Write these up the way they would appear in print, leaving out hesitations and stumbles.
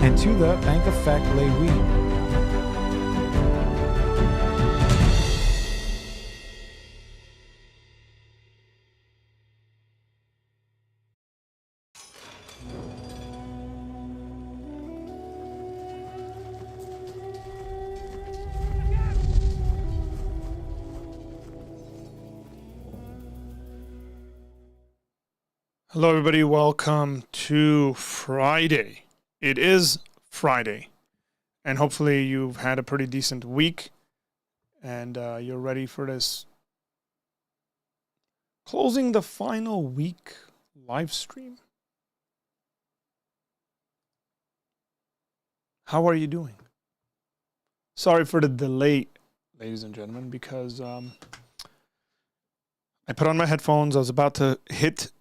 and to the Bank Effect lay we. Hello, everybody. Welcome to Friday. It is Friday, and hopefully you've had a pretty decent week, and you're ready for this closing the final week live stream. How are you doing? Sorry for the delay, ladies and gentlemen, because I put on my headphones. I was about to hit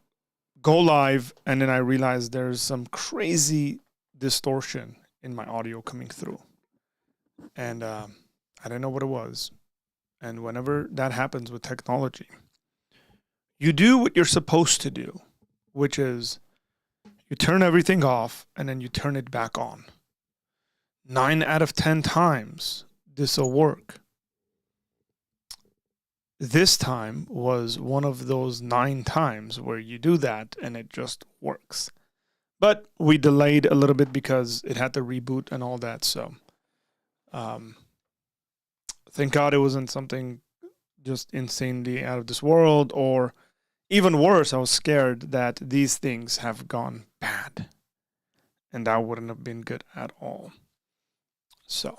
go live, and then I realized there's some crazy distortion in my audio coming through, and I didn't know what it was. And whenever that happens with technology, you do what you're supposed to do, which is you turn everything off and then you turn it back on. 9 out of 10 times this will work. This time was one of those 9 times where you do that and it just works. But we delayed a little bit because it had to reboot and all that. So thank God it wasn't something just insanely out of this world, or even worse, I was scared that these things have gone bad, and that wouldn't have been good at all. So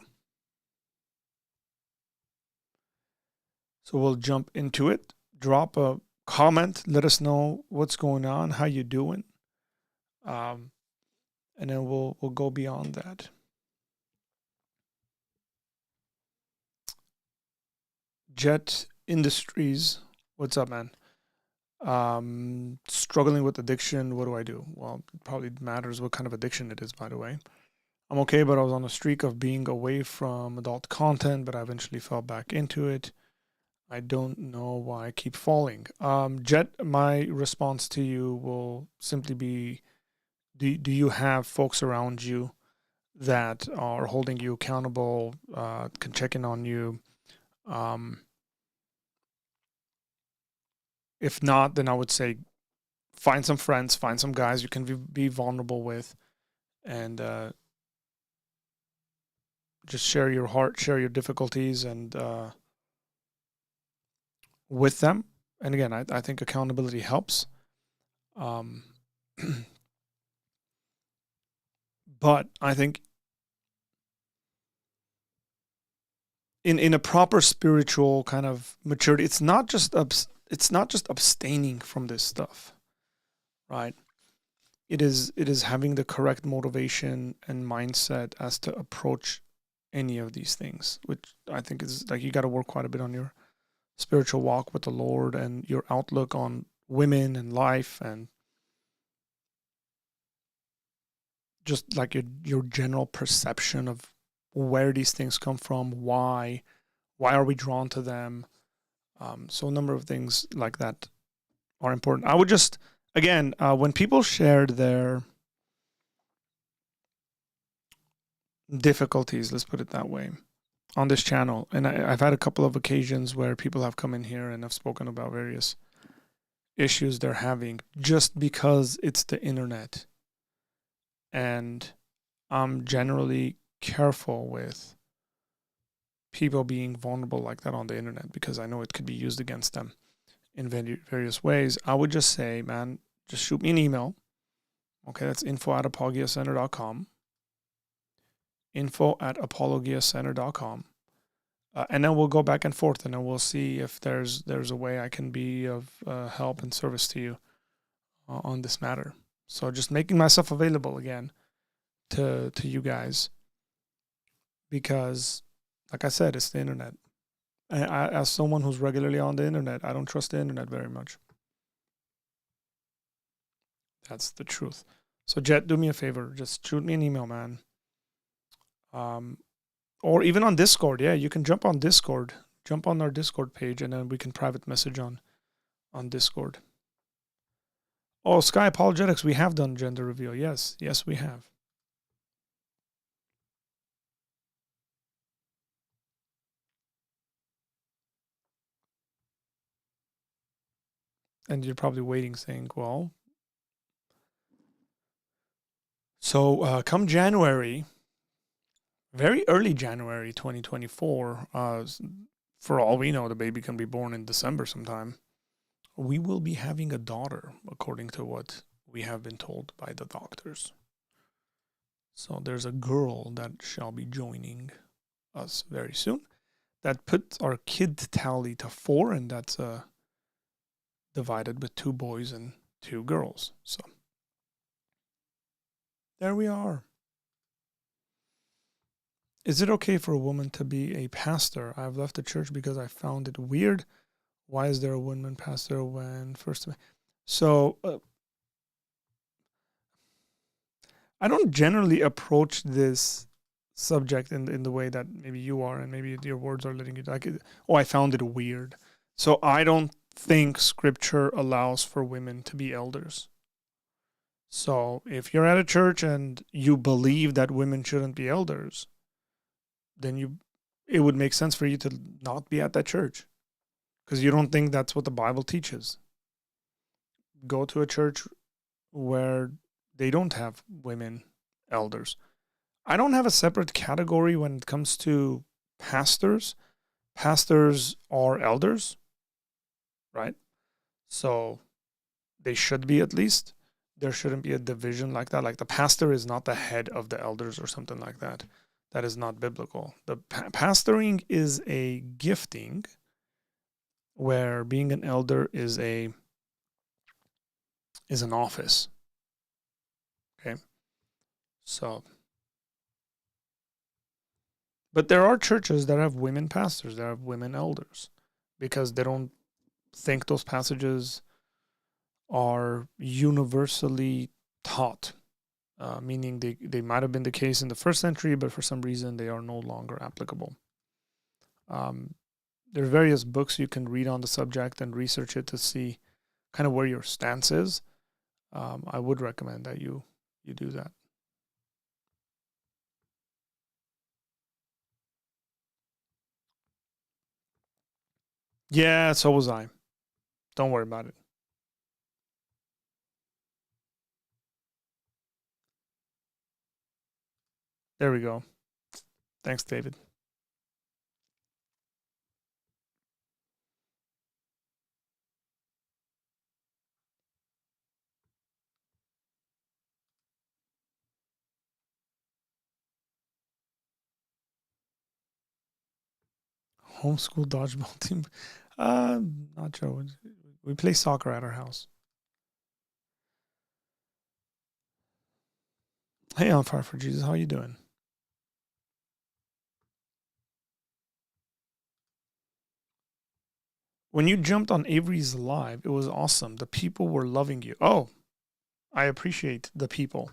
we'll jump into it. Drop a comment. Let us know what's going on, how you doing, and then we'll go beyond that. Jet Industries, what's up, man? Struggling with addiction. What do I do? Well, it probably matters what kind of addiction it is, by the way. I'm okay, but I was on a streak of being away from adult content, but I eventually fell back into it. I don't know why I keep falling. Jet, my response to you will simply be, do you have folks around you that are holding you accountable, can check in on you? If not, then I would say find some friends, find some guys you can be vulnerable with, and just share your heart, share your difficulties, and with them. And again, I think accountability helps. But I think in a proper spiritual kind of maturity, it's not just abstaining from this stuff, right? It is having the correct motivation and mindset as to approach any of these things, which I think is like you got to work quite a bit on your spiritual walk with the Lord and your outlook on women and life, and just like your general perception of where these things come from, why are we drawn to them. So a number of things like that are important. I would just, again, when people shared their difficulties, let's put it that way, on this channel, and I've had a couple of occasions where people have come in here and have spoken about various issues they're having just because it's the internet. And I'm generally careful with people being vulnerable like that on the internet because I know it could be used against them in various ways. I would just say, man, just shoot me an email. Okay, that's info@apologiacenter.com. info@apologiacenter.com. And then we'll go back and forth, and then we'll see if there's a way I can be of help and service to you on this matter. So just making myself available again to you guys, because like I said, it's the internet. I, as someone who's regularly on the internet, I don't trust the internet very much. That's the truth. So Jet, do me a favor. Just shoot me an email, man. Or even on Discord. Yeah, you can jump on Discord. Jump on our Discord page, and then we can private message on Discord. Oh, Sky Apologetics, we have done gender reveal. Yes, we have. And you're probably waiting saying, well, so come January, very early January 2024, for all we know, the baby can be born in December sometime. We will be having a daughter, according to what we have been told by the doctors. So there's a girl that shall be joining us very soon. That puts our kid tally to 4, and that's divided with 2 boys and 2 girls. So there we are. Is it okay for a woman to be a pastor? I've left the church because I found it weird. Why is there a woman pastor when first? So I don't generally approach this subject in the way that maybe you are, and maybe your words are letting you like it. Oh, I found it weird. So I don't think Scripture allows for women to be elders. So if you're at a church and you believe that women shouldn't be elders, then it would make sense for you to not be at that church, because you don't think that's what the Bible teaches. Go to a church where they don't have women elders. I don't have a separate category when it comes to pastors. Pastors are elders, right? So they should be, at least. There shouldn't be a division like that. Like the pastor is not the head of the elders or something like that. That is not biblical. The pastoring is a gifting, where being an elder is an office. Okay. So, but there are churches that have women pastors, that have women elders, because they don't think those passages are universally taught, meaning they might have been the case in the first century, but for some reason they are no longer applicable. There are various books you can read on the subject and research it to see kind of where your stance is. I would recommend that you do that. Yeah, so was I. Don't worry about it. There we go. Thanks, David. Homeschool dodgeball team. Not sure. We play soccer at our house. Hey, on Fire for Jesus, how you doing? When you jumped on Avery's live, it was awesome. The people were loving you. Oh, I appreciate the people.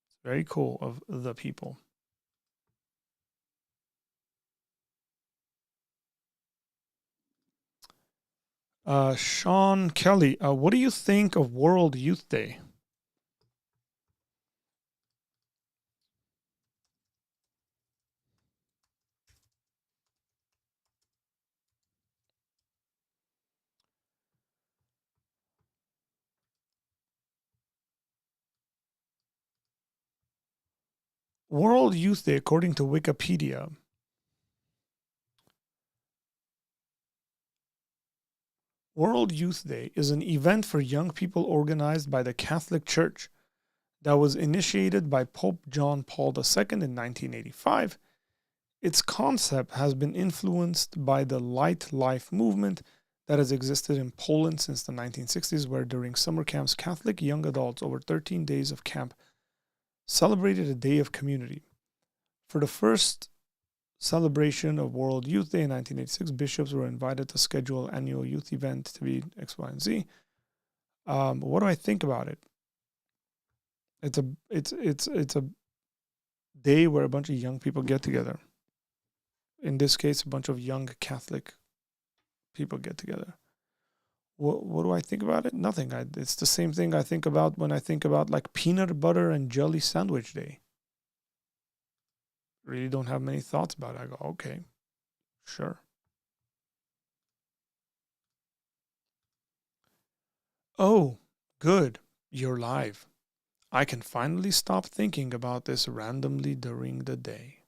It's very cool of the people. Sean Kelly, what do you think of World Youth Day? World Youth Day, according to Wikipedia, World Youth Day is an event for young people organized by the Catholic Church that was initiated by Pope John Paul II in 1985. Its concept has been influenced by the light life movement that has existed in Poland since the 1960s, where during summer camps, Catholic young adults over 13 days of camp celebrated a day of community. For the first celebration of World Youth Day in 1986, bishops were invited to schedule an annual youth event to be X, Y, and Z. What do I think about it? It's a day where a bunch of young people get together. In this case, a bunch of young Catholic people get together. What do I think about it? Nothing. It's the same thing I think about when I think about like peanut butter and jelly sandwich day. Really don't have many thoughts about it. I go, okay, sure. Oh, good. You're live. I can finally stop thinking about this randomly during the day.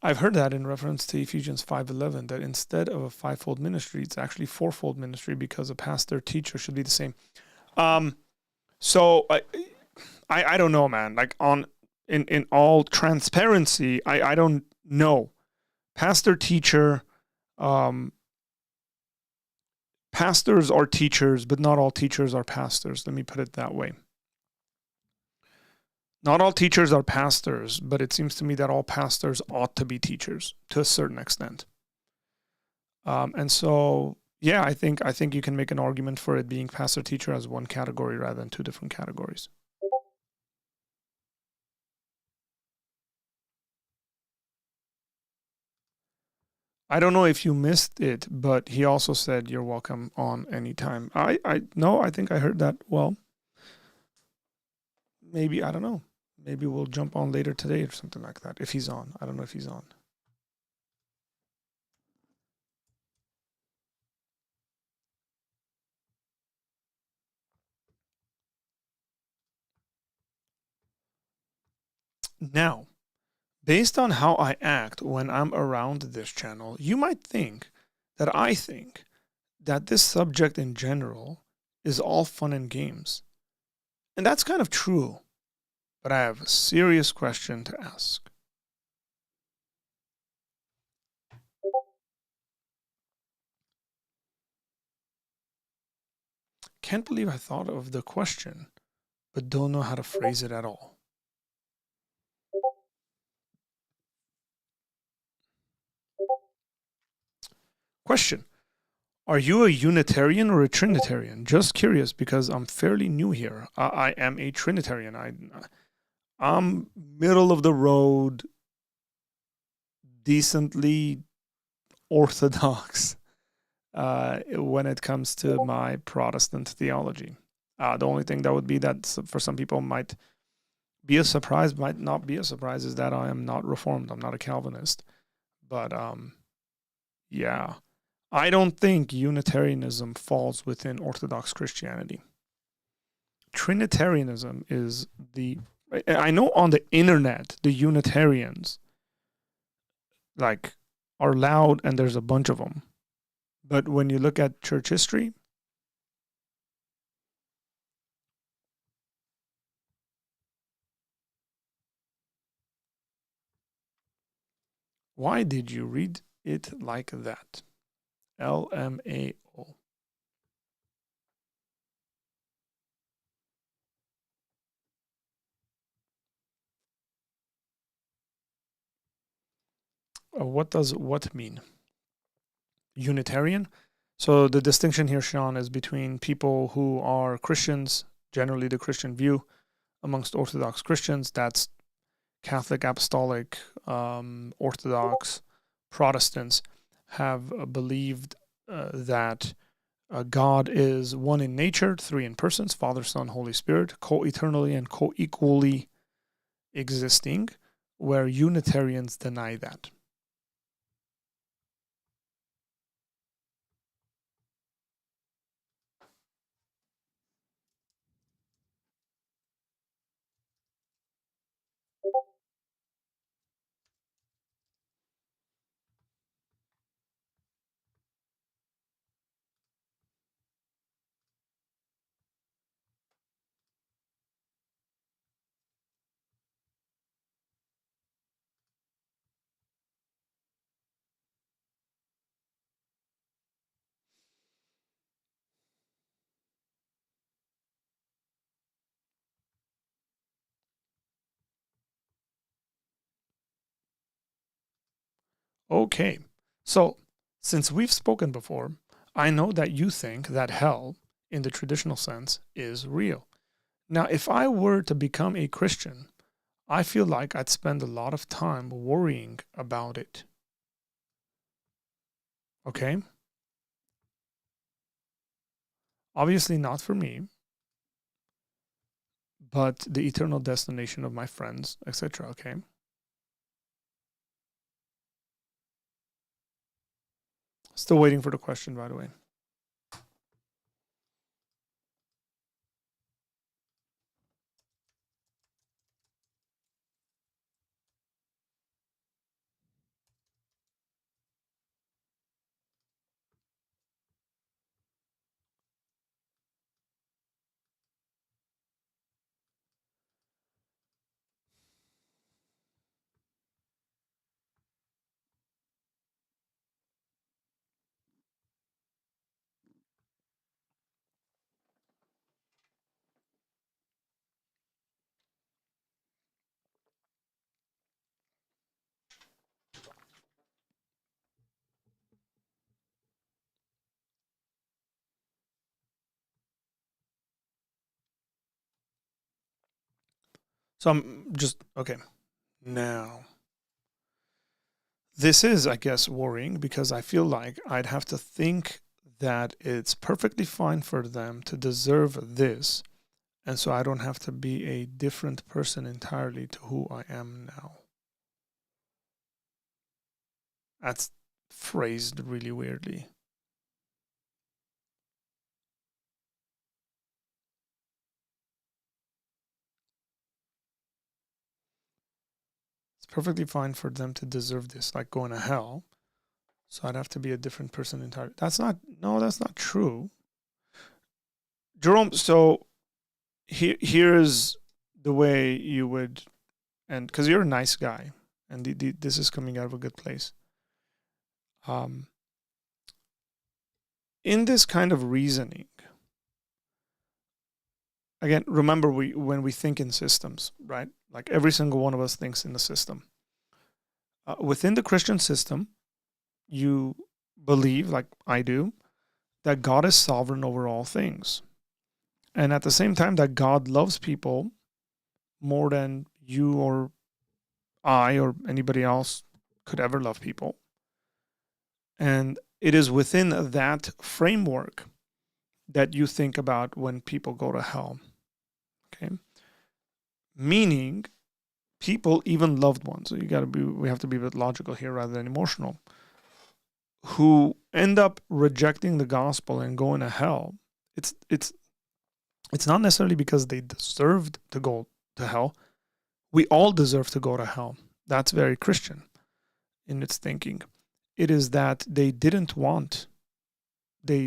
I've heard that in reference to Ephesians 5:11, that instead of a fivefold ministry, it's actually fourfold ministry because a pastor teacher should be the same. So I don't know, man. Like in all transparency, I don't know. Pastor teacher, pastors are teachers, but not all teachers are pastors. Let me put it that way. Not all teachers are pastors, but it seems to me that all pastors ought to be teachers to a certain extent. And so, yeah, I think you can make an argument for it being pastor teacher as one category rather than two different categories. I don't know if you missed it, but he also said you're welcome on anytime. I think I heard that. Well, maybe I don't know. Maybe we'll jump on later today or something like that. If he's on, I don't know if he's on. Now, based on how I act when I'm around this channel, you might think that this subject in general is all fun and games. And that's kind of true. But I have a serious question to ask. Can't believe I thought of the question, but don't know how to phrase it at all. Question. Are you a Unitarian or a Trinitarian? Just curious because I'm fairly new here. I am a Trinitarian. I'm middle of the road, decently orthodox when it comes to my Protestant theology. The only thing that would be that for some people might be a surprise, might not be a surprise, is that I am not Reformed. I'm not a Calvinist. But yeah. I don't think Unitarianism falls within Orthodox Christianity. Trinitarianism is I know on the internet, the Unitarians are loud and there's a bunch of them. But when you look at church history, why did you read it like that? LMAO. What does what mean? Unitarian? So the distinction here, Sean, is between people who are Christians, generally the Christian view amongst Orthodox Christians. That's Catholic, Apostolic, Orthodox, Protestants have believed that God is one in nature, three in persons, Father, Son, Holy Spirit, co-eternally and co-equally existing, where Unitarians deny that. Okay, so since we've spoken before, I know that you think that hell, in the traditional sense, is real. Now, if I were to become a Christian, I feel like I'd spend a lot of time worrying about it. Okay? Obviously, not for me, but the eternal destination of my friends, etc. Okay? Still waiting for the question, by the way. So I'm just, okay. Now, this is, I guess, worrying because I feel like I'd have to think that it's perfectly fine for them to deserve this. And so I don't have to be a different person entirely to who I am now. That's phrased really weirdly. It's perfectly fine for them to deserve this, like going to hell. So I'd have to be a different person entirely. That's not true. Jerome, so here's the way you would, and because you're a nice guy, and this is coming out of a good place. In this kind of reasoning, again, remember when we think in systems, right? Like every single one of us thinks in a system. Within the Christian system, you believe, like I do, that God is sovereign over all things. And at the same time, that God loves people more than you or I or anybody else could ever love people. And it is within that framework that you think about when people go to hell. Okay. Meaning, people, even loved ones, so we have to be a bit logical here rather than emotional, who end up rejecting the gospel and going to hell. It's not necessarily because they deserved to go to hell. We all deserve to go to hell. That's very Christian in its thinking. It is that they didn't want God.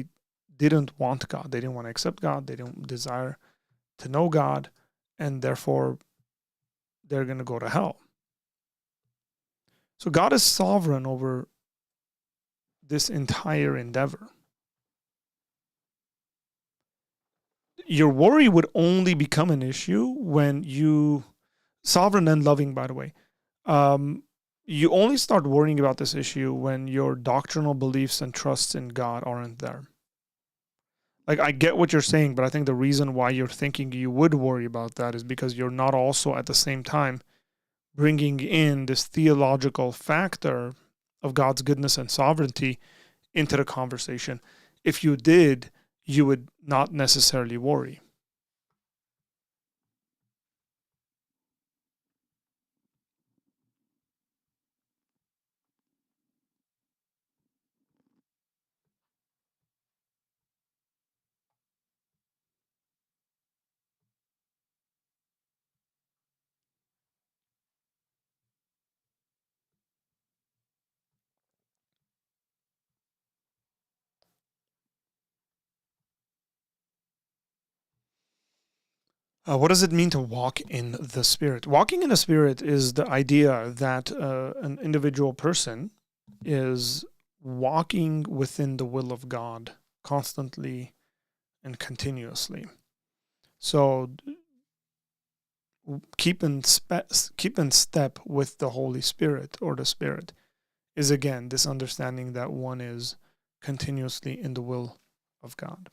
They didn't want to accept God. They didn't desire to know God, and therefore they're going to go to hell. So God is sovereign over this entire endeavor. Your worry would only become an issue when you, sovereign and loving, by the way, you only start worrying about this issue when your doctrinal beliefs and trusts in God aren't there. Like, I get what you're saying, but I think the reason why you're thinking you would worry about that is because you're not also at the same time bringing in this theological factor of God's goodness and sovereignty into the conversation. If you did, you would not necessarily worry. What does it mean to walk in the Spirit? Walking in the Spirit is the idea that an individual person is walking within the will of God constantly and continuously. So keep in step with the Holy Spirit, or the Spirit, is again this understanding that one is continuously in the will of God.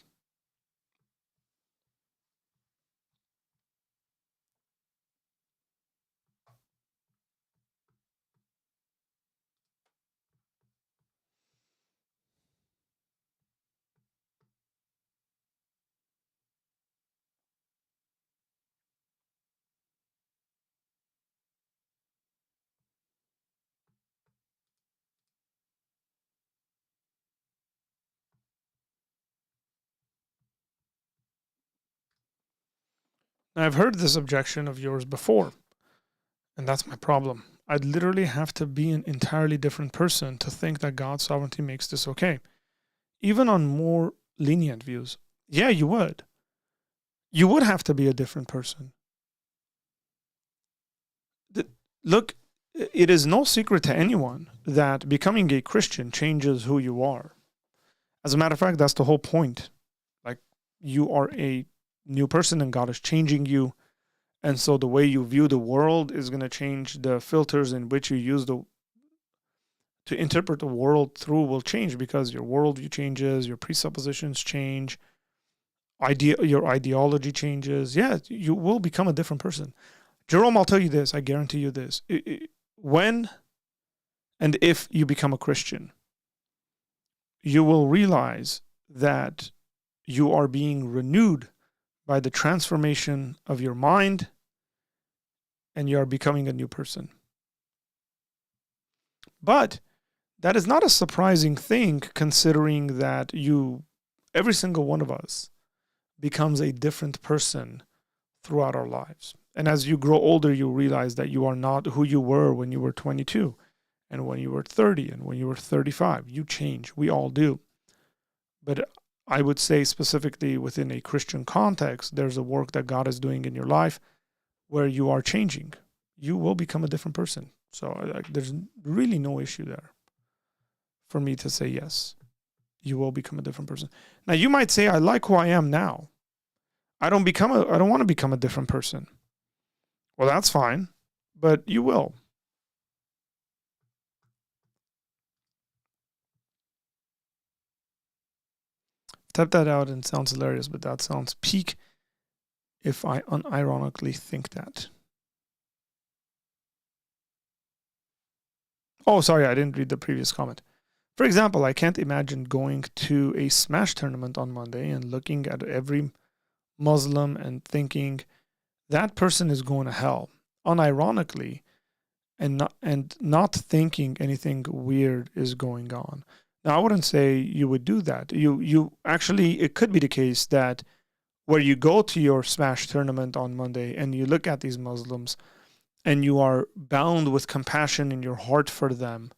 Now, I've heard this objection of yours before, and that's my problem. I'd literally have to be an entirely different person to think that God's sovereignty makes this okay. Even on more lenient views. Yeah, you would. You would have to be a different person. Look, it is no secret to anyone that becoming a Christian changes who you are. As a matter of fact, that's the whole point. Like, you are a new person and God is changing you. And so the way you view the world is going to change. The filters in which you use to interpret the world through will change because your worldview changes, your presuppositions change, your ideology changes. Yeah, you will become a different person. Jerome, I'll tell you this, I guarantee you this. When and if you become a Christian, you will realize that you are being renewed by the transformation of your mind and you are becoming a new person. But that is not a surprising thing considering that every single one of us becomes a different person throughout our lives. And as you grow older, you realize that you are not who you were when you were 22 and when you were 30 and when you were 35. You change. We all do. But I would say specifically within a Christian context, there's a work that God is doing in your life where you are changing. You will become a different person. So there's really no issue there for me to say yes. You will become a different person. Now you might say, I like who I am now. I don't want to become a different person. Well, that's fine, but you will. Type that out and it sounds hilarious, but that sounds peak if I unironically think that. Oh, sorry, I didn't read the previous comment. For example, I can't imagine going to a Smash tournament on Monday and looking at every Muslim and thinking that person is going to hell, unironically, and not thinking anything weird is going on. Now, I wouldn't say you would do that. You actually, it could be the case that where you go to your Smash tournament on Monday and you look at these Muslims and you are bound with compassion in your heart for them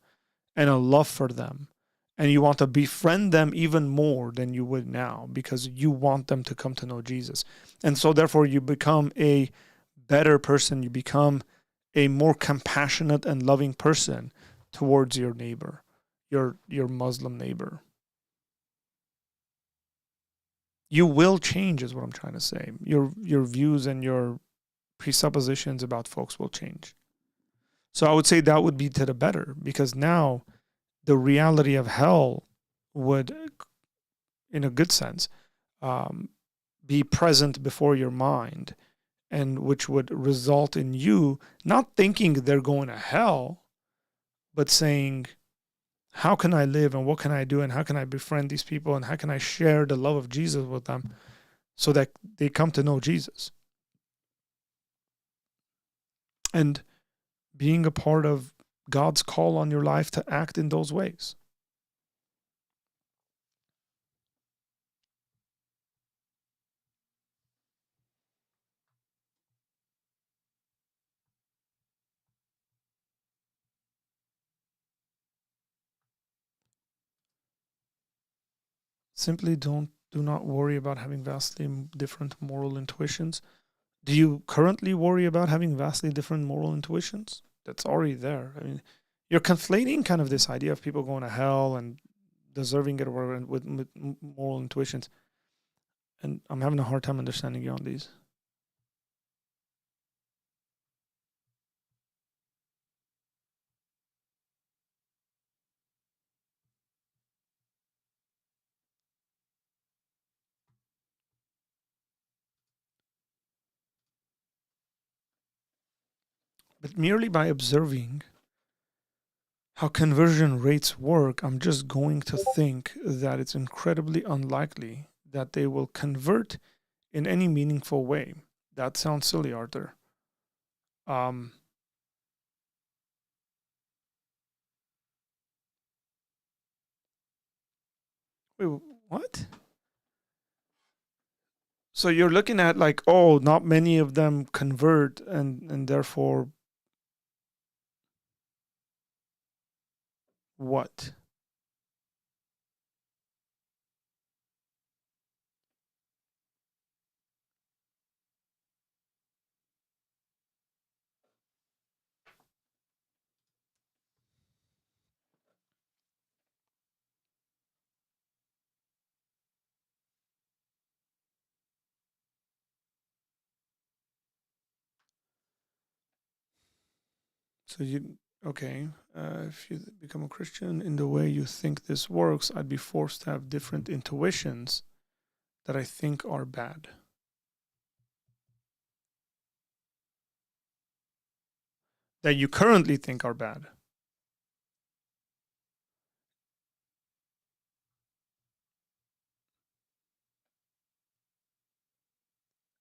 and a love for them, and you want to befriend them even more than you would now because you want them to come to know Jesus. And so therefore you become a better person, you become a more compassionate and loving person towards your neighbor, your Muslim neighbor. You will change is what I'm trying to say. Your views and your presuppositions about folks will change. So I would say that would be to the better because now the reality of hell would, in a good sense, be present before your mind, and which would result in you not thinking they're going to hell, but saying, how can I live and what can I do and how can I befriend these people and how can I share the love of Jesus with them so that they come to know Jesus? And being a part of God's call on your life to act in those ways. Simply do not worry about having vastly different moral intuitions. Do you currently worry about having vastly different moral intuitions? That's already there. I mean, you're conflating kind of this idea of people going to hell and deserving it or with moral intuitions. And I'm having a hard time understanding you on these. But merely by observing how conversion rates work, I'm just going to think that it's incredibly unlikely that they will convert in any meaningful way. That sounds silly, Arthur. Wait, what? So you're looking at like, oh, not many of them convert, and therefore what? So you okay? If you become a Christian in the way you think this works, I'd be forced to have different intuitions that I think are bad. That you currently think are bad.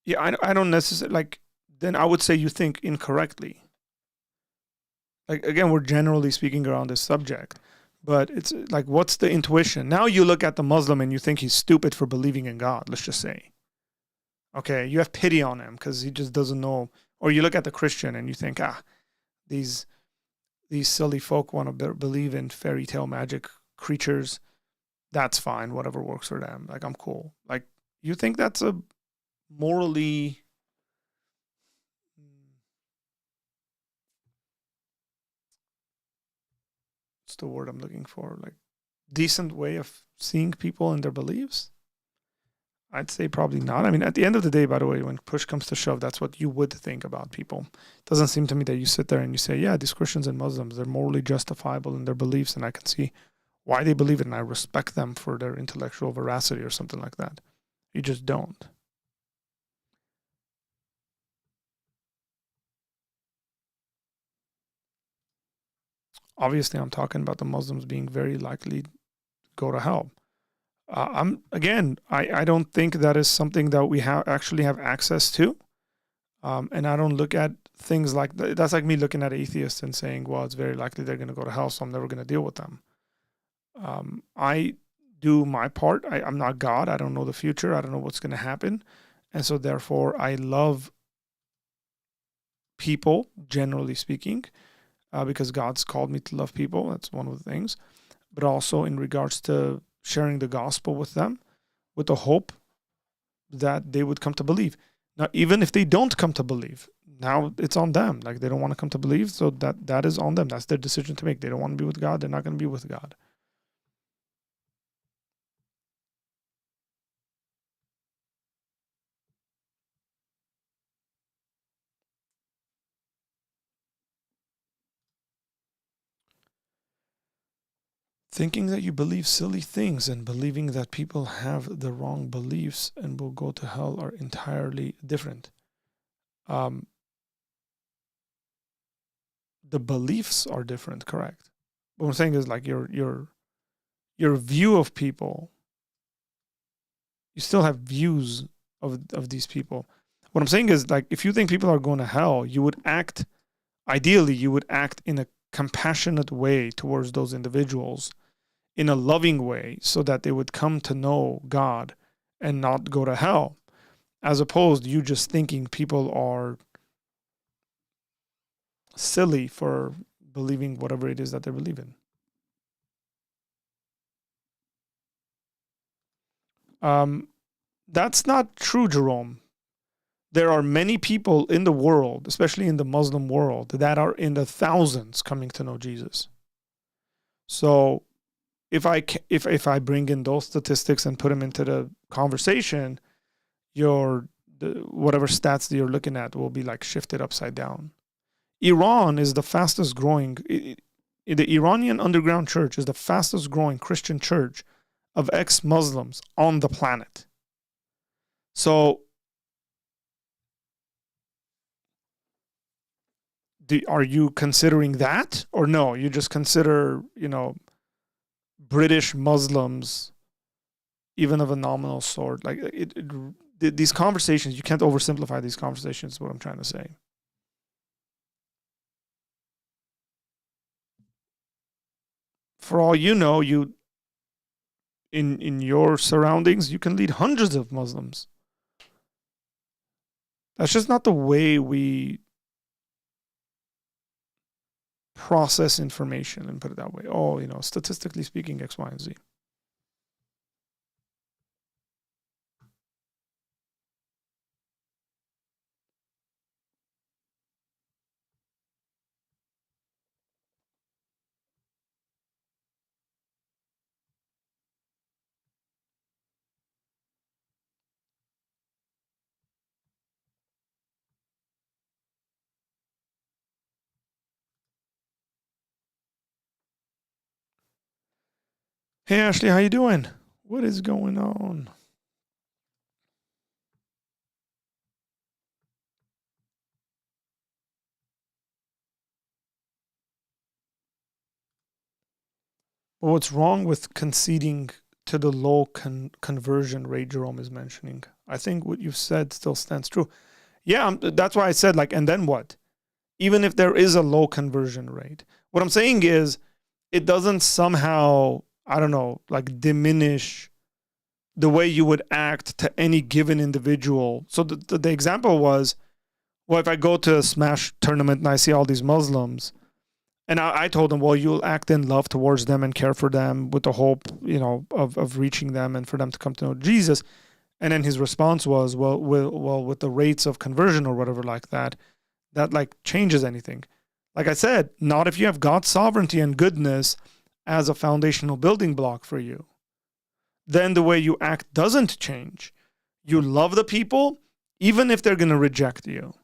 Yeah, I don't necessarily like. Then I would say you think incorrectly. Like again, we're generally speaking around this subject, but it's like, what's the intuition? Now you look at the Muslim and you think he's stupid for believing in God. Let's just say, okay, you have pity on him because he just doesn't know. Or you look at the Christian and you think, these these silly folk want to believe in fairy tale magic creatures. That's fine, whatever works for them. Like, I'm cool. Like, you think that's a morally, what's the word I'm looking for? Like, decent way of seeing people and their beliefs? I'd say probably not. I mean, at the end of the day, by the way, when push comes to shove, that's what you would think about people. It doesn't seem to me that you sit there and you say, yeah, these Christians and Muslims, they're morally justifiable in their beliefs, and I can see why they believe it, and I respect them for their intellectual veracity or something like that. You just don't. Obviously, I'm talking about the Muslims being very likely to go to hell. I don't think that is something that we actually have access to. And I don't look at things like that. That's like me looking at atheists and saying, well, it's very likely they're going to go to hell, so I'm never going to deal with them. I do my part. I'm not God. I don't know the future. I don't know what's going to happen. And so, therefore, I love people, generally speaking, because God's called me to love people. That's one of the things. But also in regards to sharing the gospel with them with the hope that they would come to believe. Now, even if they don't come to believe, now it's on them. Like, they don't want to come to believe, so that is on them. That's their decision to make. They don't want to be with God. They're not going to be with God. Thinking that you believe silly things and believing that people have the wrong beliefs and will go to hell are entirely different. Um, the beliefs are different, correct? What I'm saying is, like, your view of people, you still have views of these people. What I'm saying is, like, if you think people are going to hell, you would act, ideally, you would act in a compassionate way towards those individuals, in a loving way, so that they would come to know God and not go to hell, as opposed to you just thinking people are silly for believing whatever it is that they believe in. That's not true, Jerome. There are many people in the world, especially in the Muslim world, that are in the thousands coming to know Jesus. So if I bring in those statistics and put them into the conversation, whatever stats that you're looking at will be like shifted upside down. Iran is the fastest growing. The Iranian underground church is the fastest growing Christian church of ex-Muslims on the planet. So, are you considering that, or no? You just consider, British Muslims, even of a nominal sort. Like, these conversations, you can't oversimplify these conversations. Is what I'm trying to say. For all you know, in your surroundings, you can lead hundreds of Muslims. That's just not the way we process information, and put it that way. Oh, statistically speaking, X, Y, and Z. Hey, Ashley, how you doing? What is going on? Well, what's wrong with conceding to the low conversion rate Jerome is mentioning? I think what you've said still stands true. Yeah, that's why I said, like, and then what? Even if there is a low conversion rate, what I'm saying is it doesn't somehow, I don't know, like diminish the way you would act to any given individual. So the example was, well, if I go to a Smash tournament and I see all these Muslims, and I told them, well, you'll act in love towards them and care for them with the hope, of reaching them and for them to come to know Jesus. And then his response was, well, with the rates of conversion or whatever like that like changes anything. Like I said, not if you have God's sovereignty and goodness as a foundational building block for you. Then the way you act doesn't change. You love the people, even if they're going to reject you,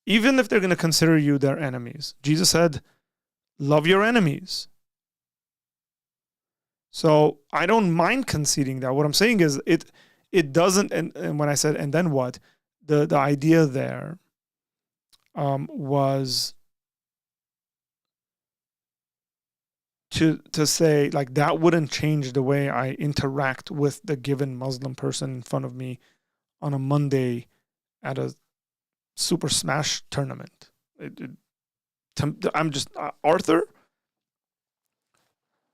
even if they're going to consider you their enemies. Jesus said, love your enemies. So I don't mind conceding that. What I'm saying is it doesn't, and when I said, and then what, the idea there was to say, like, that wouldn't change the way I interact with the given Muslim person in front of me on a Monday at a Super Smash tournament. I'm just Arthur.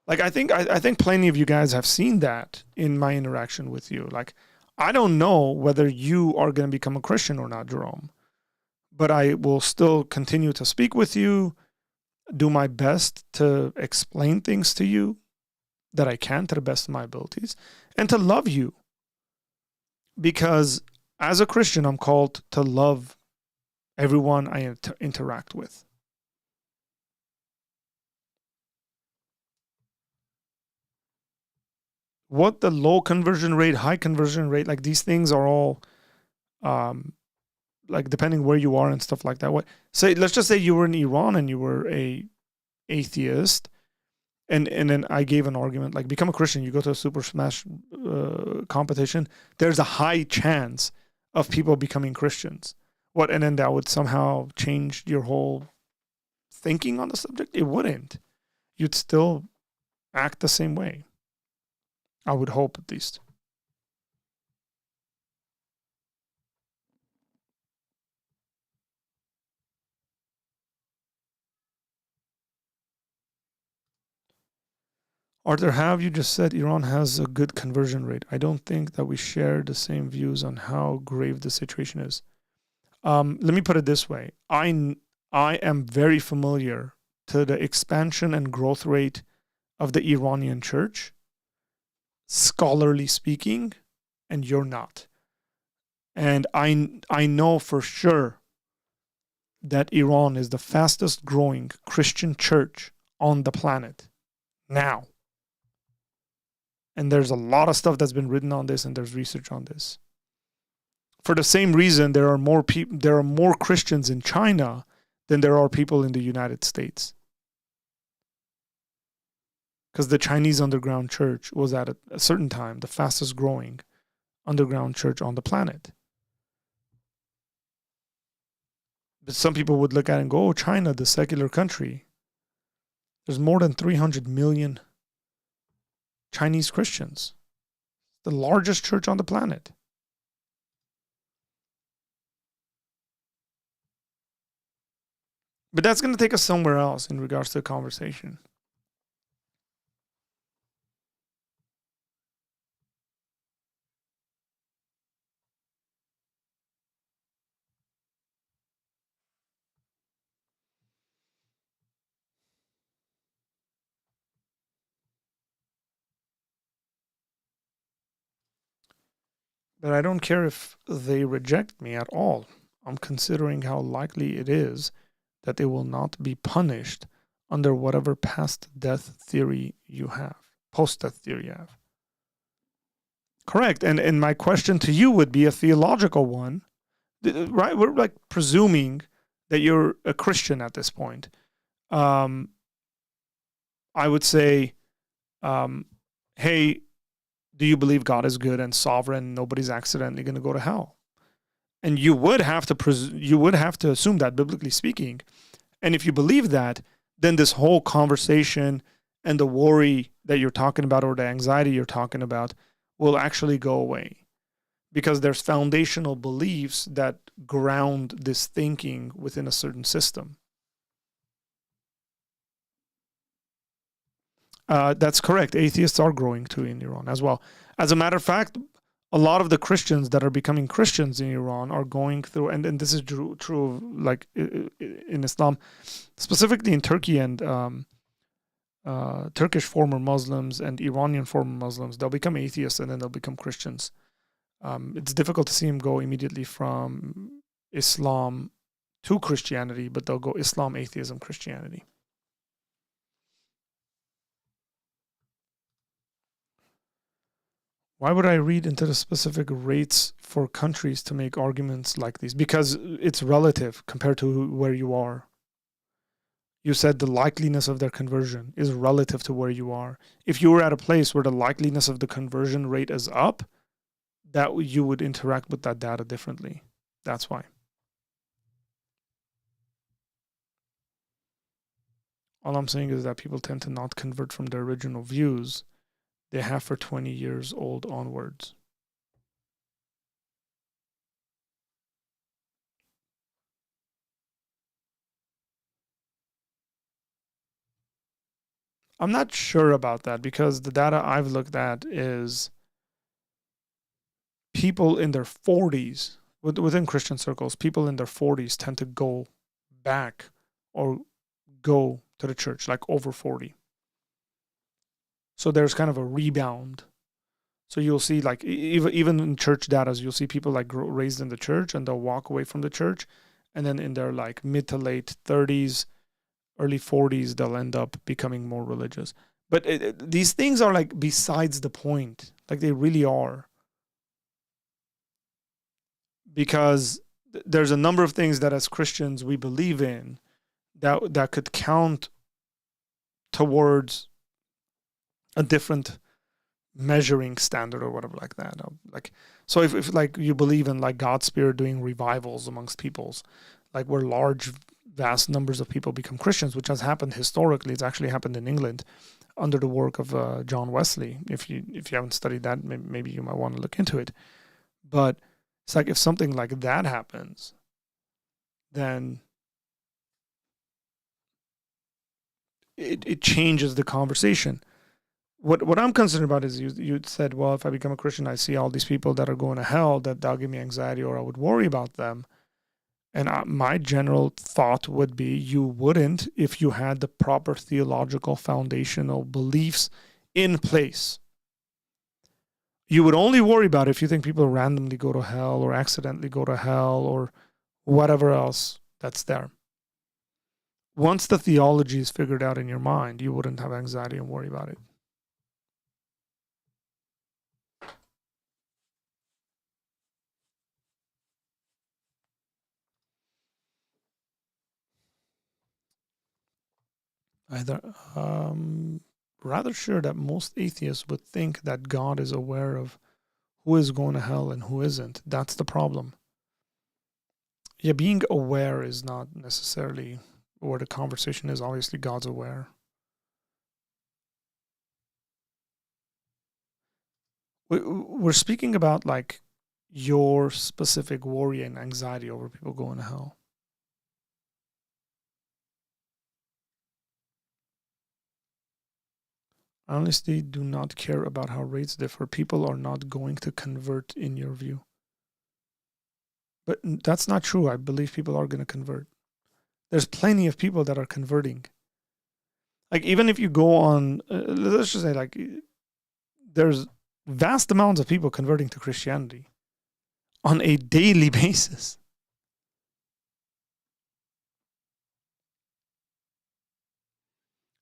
Like, I think plenty of you guys have seen that in my interaction with you. Like, I don't know whether you are going to become a Christian or not, Jerome, but I will still continue to speak with you, do my best to explain things to you that I can to the best of my abilities, and to love you. Because as a Christian, I'm called to love everyone I interact with. What the low conversion rate, high conversion rate, like these things are all, like depending where you are and stuff like that. Let's just say you were in Iran and you were a atheist, and then I gave an argument like, become a Christian. You go to a Super Smash competition. There's a high chance of people becoming Christians. And then that would somehow change your whole thinking on the subject? It wouldn't. You'd still act the same way. I would hope, at least. Arthur, have you just said Iran has a good conversion rate? I don't think that we share the same views on how grave the situation is. Let me put it this way. I am very familiar to the expansion and growth rate of the Iranian church, scholarly speaking, and you're not. And I know for sure that Iran is the fastest growing Christian church on the planet now. And there's a lot of stuff that's been written on this, and there's research on this. For the same reason, there are more Christians in China than there are people in the United States. Because the Chinese underground church was at a certain time the fastest growing underground church on the planet. But some people would look at it and go, oh, China, the secular country. There's more than 300 million Chinese Christians. The largest church on the planet. But that's going to take us somewhere else in regards to the conversation. But I don't care if they reject me at all. I'm considering how likely it is that they will not be punished under whatever post-death theory you have. Correct. And my question to you would be a theological one, right? We're like presuming that you're a Christian at this point. I would say, hey, do you believe God is good and sovereign? Nobody's accidentally going to go to hell. And you would have to assume that, biblically speaking. And if you believe that, then this whole conversation and the worry that you're talking about or the anxiety you're talking about will actually go away, because there's foundational beliefs that ground this thinking within a certain system. That's correct. Atheists are growing too in Iran as well. As a matter of fact, a lot of the Christians that are becoming Christians in Iran are going through, and this is true of, like, in Islam, specifically in Turkey and Turkish former Muslims and Iranian former Muslims, they'll become atheists and then they'll become Christians. It's difficult to see them go immediately from Islam to Christianity, but they'll go Islam, atheism, Christianity. Why would I read into the specific rates for countries to make arguments like these? Because it's relative compared to where you are. You said the likeliness of their conversion is relative to where you are. If you were at a place where the likeliness of the conversion rate is up, that you would interact with that data differently. That's why. All I'm saying is that people tend to not convert from their original views they have for 20 years old onwards. I'm not sure about that, because the data I've looked at is people in their 40s, within Christian circles, people in their 40s tend to go back or go to the church, like over 40. So there's kind of a rebound. So you'll see, like, even in church data, you'll see people like raised in the church and they'll walk away from the church, and then in their like mid to late 30s, early 40s, they'll end up becoming more religious. But these things are like besides the point. Like, they really are. Because there's a number of things that as Christians we believe in that could count towards a different measuring standard or whatever like that. Like, so if like you believe in like God's Spirit doing revivals amongst peoples, like where large, vast numbers of people become Christians, which has happened historically. It's actually happened in England under the work of John Wesley. If you haven't studied that, maybe you might want to look into it. But it's like if something like that happens, then it changes the conversation. What I'm concerned about is you said, well, if I become a Christian, I see all these people that are going to hell, that'll give me anxiety, or I would worry about them. And my general thought would be you wouldn't if you had the proper theological foundational beliefs in place. You would only worry about it if you think people randomly go to hell or accidentally go to hell or whatever else that's there. Once the theology is figured out in your mind, you wouldn't have anxiety and worry about it. Rather sure that most atheists would think that God is aware of who is going to hell and who isn't. That's the problem. Yeah, being aware is not necessarily where the conversation is. Obviously, God's aware. We're speaking about like your specific worry and anxiety over people going to hell. I honestly do not care about how rates differ. People are not going to convert in your view. But that's not true. I believe people are going to convert. There's plenty of people that are converting. Like, even if you go on, let's just say, like, there's vast amounts of people converting to Christianity. on a daily basis.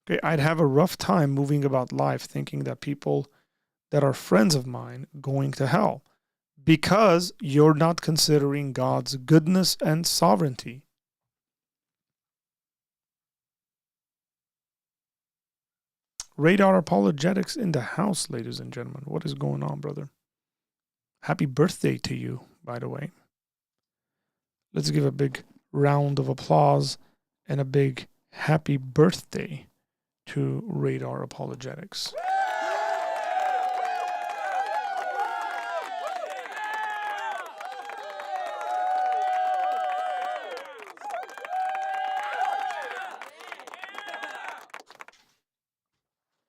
Okay, I'd have a rough time moving about life thinking that people that are friends of mine going to hell because you're not considering God's goodness and sovereignty. Radar Apologetics in the house, ladies and gentlemen. What is going on, brother? Happy birthday to you, by the way. Let's give a big round of applause and a big happy birthday to Radar Apologetics.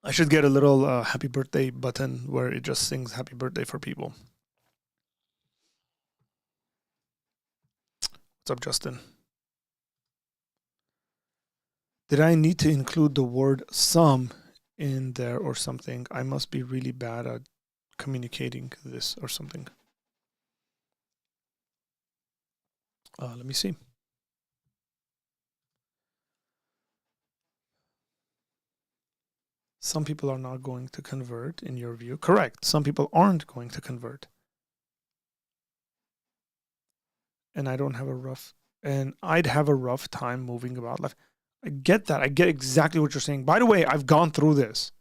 I should get a little happy birthday button where it just sings happy birthday for people. What's up, Justin? Did I need to include the word some in there or something? I must be really bad at communicating this or something. Let me see. Some people are not going to convert, in your view. Correct. Some people aren't going to convert. And I'd have a rough time moving about life. I get that. I get exactly what you're saying. By the way, I've gone through this.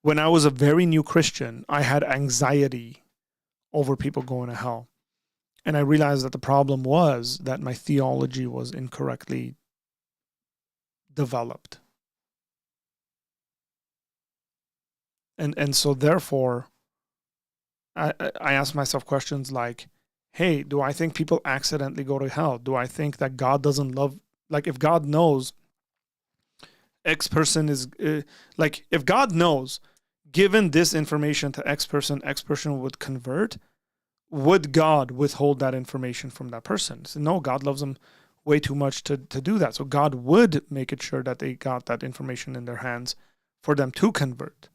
When I was a very new Christian, I had anxiety over people going to hell. And I realized that the problem was that my theology was incorrectly developed. And so therefore, I asked myself questions like, hey, do I think people accidentally go to hell? Do I think that God doesn't love, like if God knows X person is, if God knows, given this information to X person would convert, would God withhold that information from that person? So no, God loves them way too much to do that. So God would make it sure that they got that information in their hands for them to convert.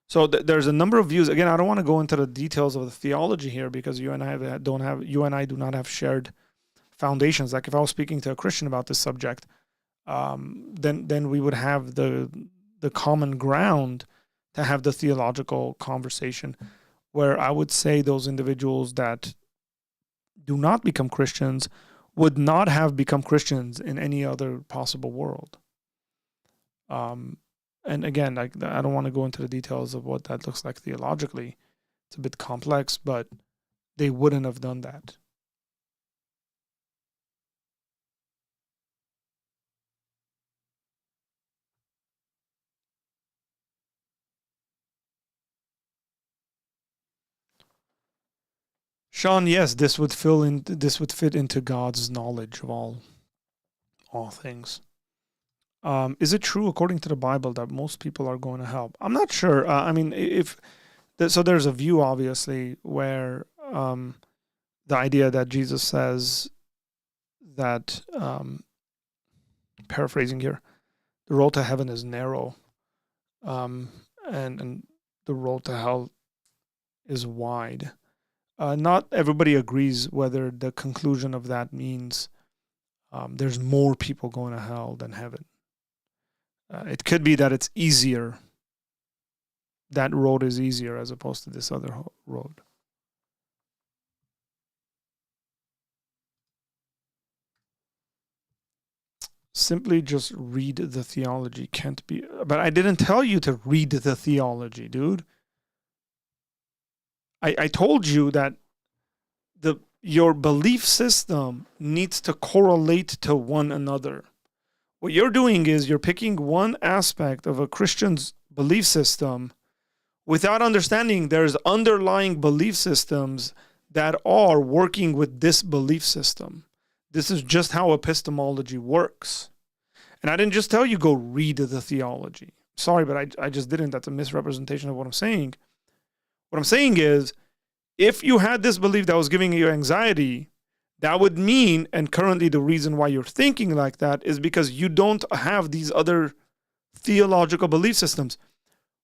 So there's a number of views. Again, I don't want to go into the details of the theology here because you and I do not have shared foundations. Like if I was speaking to a Christian about this subject, then we would have the common ground to have the theological conversation, where I would say those individuals that do not become Christians would not have become Christians in any other possible world. And again, I don't want to go into the details of what that looks like theologically. It's a bit complex, but they wouldn't have done that. Sean, yes, this would fit into God's knowledge of all things. Is it true, according to the Bible, that most people are going to hell? I'm not sure. So there's a view, obviously, where the idea that Jesus says that, paraphrasing here, the road to heaven is narrow, and the road to hell is wide. Not everybody agrees whether the conclusion of that means there's more people going to hell than heaven. It could be that it's easier. That road is easier as opposed to this other road. Simply just read the theology. Can't be. But I didn't tell you to read the theology, dude. I told you that your belief system needs to correlate to one another. What you're doing is you're picking one aspect of a Christian's belief system without understanding there's underlying belief systems that are working with this belief system. This is just how epistemology works. And I didn't just tell you go read the theology. Sorry, but I just didn't. That's a misrepresentation of what I'm saying. What I'm saying is, if you had this belief that was giving you anxiety, that would mean, and currently the reason why you're thinking like that is because you don't have these other theological belief systems.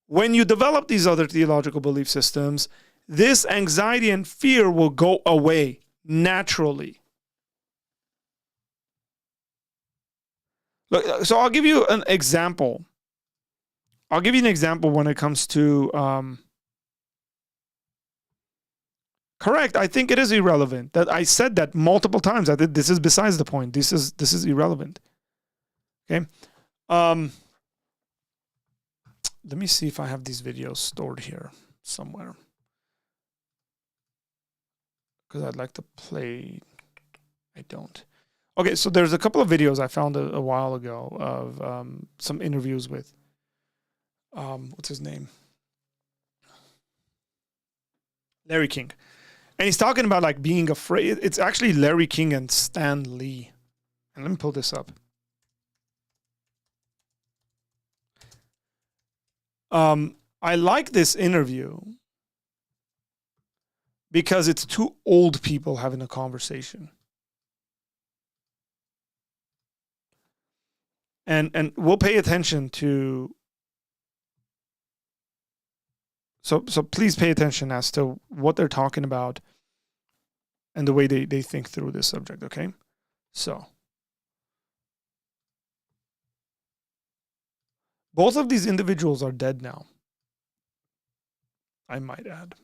When you develop these other theological belief systems, this anxiety and fear will go away naturally. Look, so I'll give you an example. I'll give you an example when it comes to correct. I think it is irrelevant. That I said that multiple times. I think this is besides the point. This is irrelevant. Okay. Let me see if I have these videos stored here somewhere, because I'd like to play. I don't. Okay, so there's a couple of videos I found a while ago of some interviews with what's his name? Larry King. And he's talking about like being afraid. It's actually Larry King and Stan Lee. And let me pull this up. I like this interview because it's two old people having a conversation. And we'll pay attention to. So please pay attention as to what they're talking about and the way they think through this subject, okay? So both of these individuals are dead now, I might add.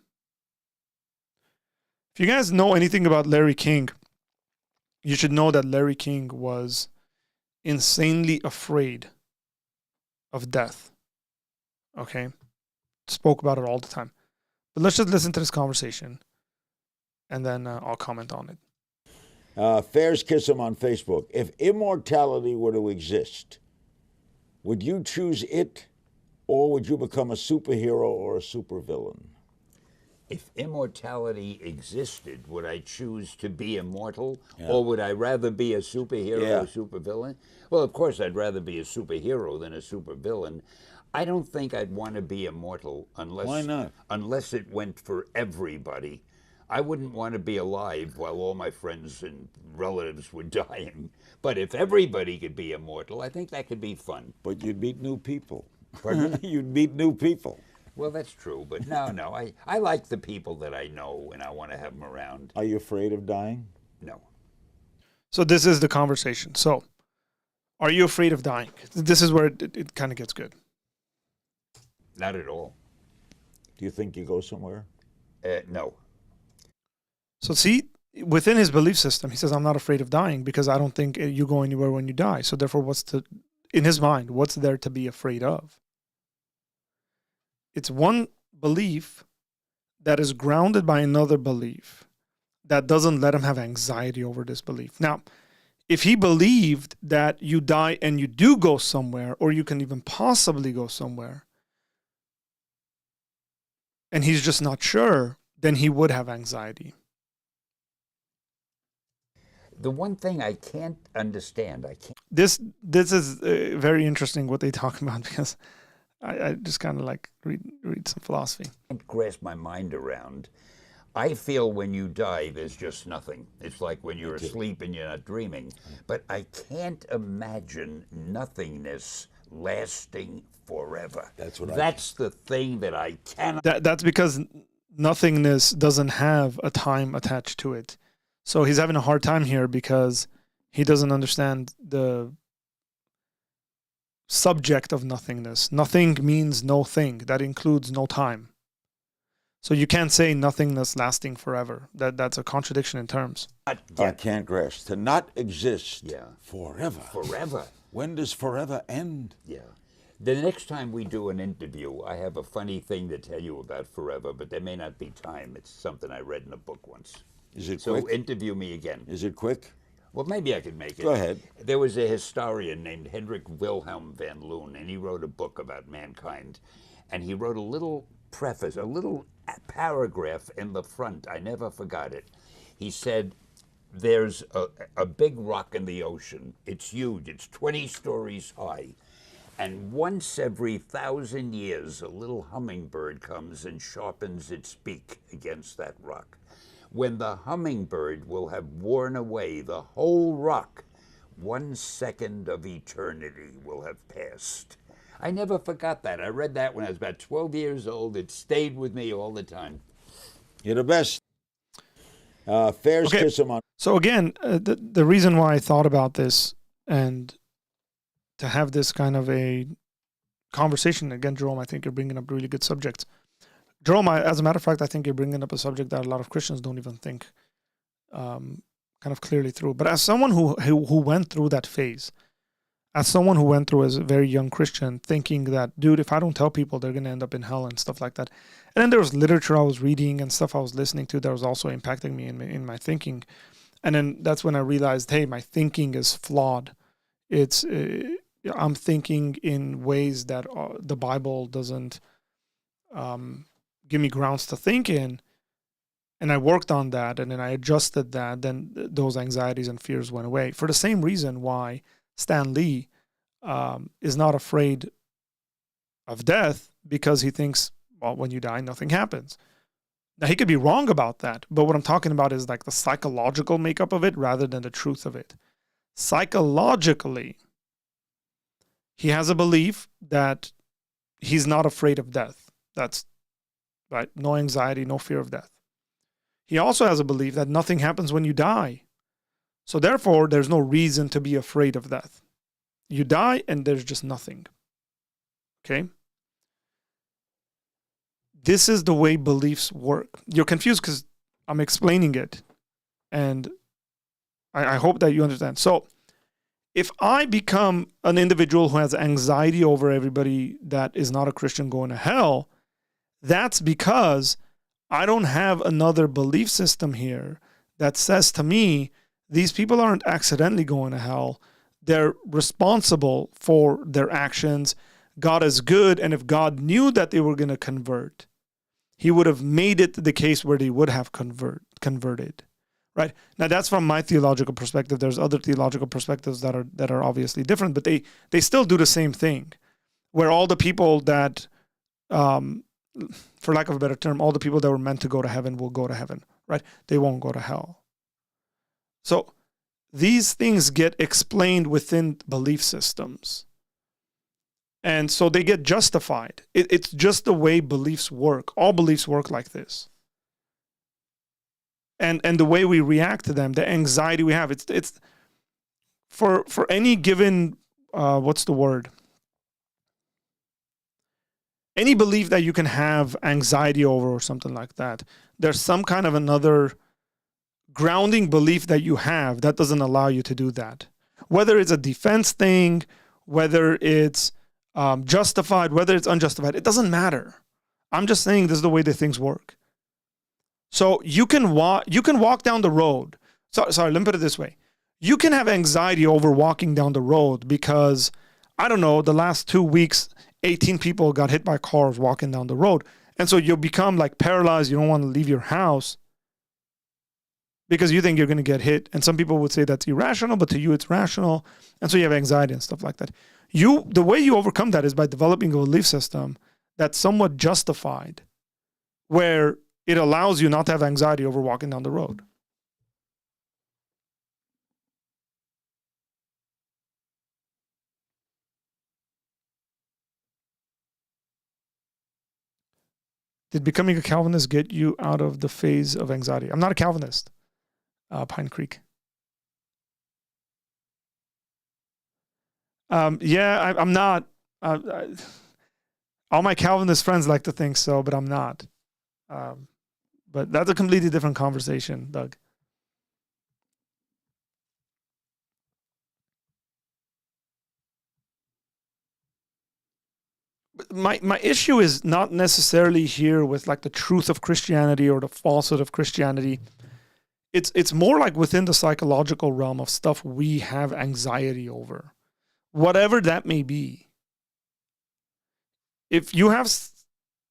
If you guys know anything about Larry King, you should know that Larry King was insanely afraid of death, okay? Spoke about it all the time. But let's just listen to this conversation, and then I'll comment on it. Fairs Kiss him on Facebook. If immortality were to exist, would you choose it, or would you become a superhero or a supervillain? If immortality existed, would I choose to be immortal, or would I rather be a superhero or supervillain? Well, of course, I'd rather be a superhero than a supervillain. I don't think I'd want to be immortal unless Why not? Unless it went for everybody. I wouldn't want to be alive while all my friends and relatives were dying. But if everybody could be immortal, I think that could be fun. But you'd meet new people. Pardon me? You'd meet new people. Well, that's true, but no, I like the people that I know, and I want to have them around. Are you afraid of dying? No. So this is the conversation. So, are you afraid of dying? This is where it kind of gets good. Not at all. Do you think you go somewhere? No. So see, within his belief system, he says, I'm not afraid of dying because I don't think you go anywhere when you die. So therefore, in his mind, what's there to be afraid of? It's one belief that is grounded by another belief that doesn't let him have anxiety over this belief. Now, if he believed that you die and you do go somewhere, or you can even possibly go somewhere, and he's just not sure, then he would have anxiety. The one thing I can't understand, This is very interesting what they talk about, because I just kind of like read some philosophy. can't grasp my mind around. I feel when you die, there's just nothing. It's like when you're asleep and you're not dreaming. But I can't imagine nothingness lasting forever. That's the thing that I cannot. That's because nothingness doesn't have a time attached to it. So he's having a hard time here because he doesn't understand the subject of nothingness. Nothing means no thing. That includes no time. So you can't say nothingness lasting forever. That's a contradiction in terms. I can't grasp. To not exist forever. Forever. When does forever end? Yeah. The next time we do an interview, I have a funny thing to tell you about forever, but there may not be time. It's something I read in a book once. Is it so quick? Interview me again. Is it quick? Well, maybe I could make it. Go ahead. There was a historian named Hendrik Wilhelm van Loon, and he wrote a book about mankind. And he wrote a little preface, a little paragraph in the front. I never forgot it. He said, there's a big rock in the ocean. It's huge. It's 20 stories high. And once every 1,000 years, a little hummingbird comes and sharpens its beak against that rock. When the hummingbird will have worn away the whole rock, 1 second of eternity will have passed. I never forgot that. I read that when I was about 12 years old. It stayed with me all the time. You're the best. Fairs Okay. kiss him on. So again, the reason why I thought about this and to have this kind of a conversation, again, Jerome, I think you're bringing up really good subjects. Jerome, as a matter of fact, I think you're bringing up a subject that a lot of Christians don't even think kind of clearly through. But as someone who went through that phase, as someone who went through as a very young Christian, thinking that, dude, if I don't tell people, they're going to end up in hell and stuff like that. And then there was literature I was reading and stuff I was listening to that was also impacting me in my thinking. And then that's when I realized, hey, my thinking is flawed. I'm thinking in ways that the Bible doesn't give me grounds to think in. And I worked on that, and then I adjusted that. Then those anxieties and fears went away. For the same reason why Stan Lee is not afraid of death, because he thinks, well, when you die, nothing happens. Now, he could be wrong about that, but what I'm talking about is like the psychological makeup of it rather than the truth of it. Psychologically, he has a belief that he's not afraid of death. That's right. No anxiety, no fear of death. He also has a belief that nothing happens when you die. So therefore, there's no reason to be afraid of death. You die and there's just nothing. Okay? This is the way beliefs work. You're confused because I'm explaining it. And I hope that you understand. So if I become an individual who has anxiety over everybody that is not a Christian going to hell, that's because I don't have another belief system here that says to me, these people aren't accidentally going to hell. They're responsible for their actions. God is good, and if God knew that they were going to convert, he would have made it the case where they would have converted. Right? Now, that's from my theological perspective. There's other theological perspectives that are obviously different, but they still do the same thing, where all the people that, for lack of a better term, all the people that were meant to go to heaven will go to heaven, right? They won't go to hell. So these things get explained within belief systems. And so they get justified. It's just the way beliefs work. All beliefs work like this. And the way we react to them, the anxiety we have, it's for any given, what's the word? Any belief that you can have anxiety over or something like that, there's some kind of another grounding belief that you have that doesn't allow you to do that. Whether it's a defense thing, whether it's justified, whether it's unjustified, it doesn't matter. I'm just saying this is the way the things work. So you can walk down the road. Sorry, let me put it this way. You can have anxiety over walking down the road because, I don't know, the last 2 weeks, 18 people got hit by cars walking down the road. And so you become like paralyzed. You don't want to leave your house because you think you're going to get hit. And some people would say that's irrational, but to you it's rational. And so you have anxiety and stuff like that. The way you overcome that is by developing a belief system that's somewhat justified, where it allows you not to have anxiety over walking down the road. Did becoming a Calvinist get you out of the phase of anxiety? I'm not a Calvinist, Pine Creek. Yeah, I'm not. All my Calvinist friends like to think so, but I'm not. But that's a completely different conversation, Doug. My issue is not necessarily here with like the truth of Christianity or the falsehood of Christianity. It's more like within the psychological realm of stuff we have anxiety over, whatever that may be. If you have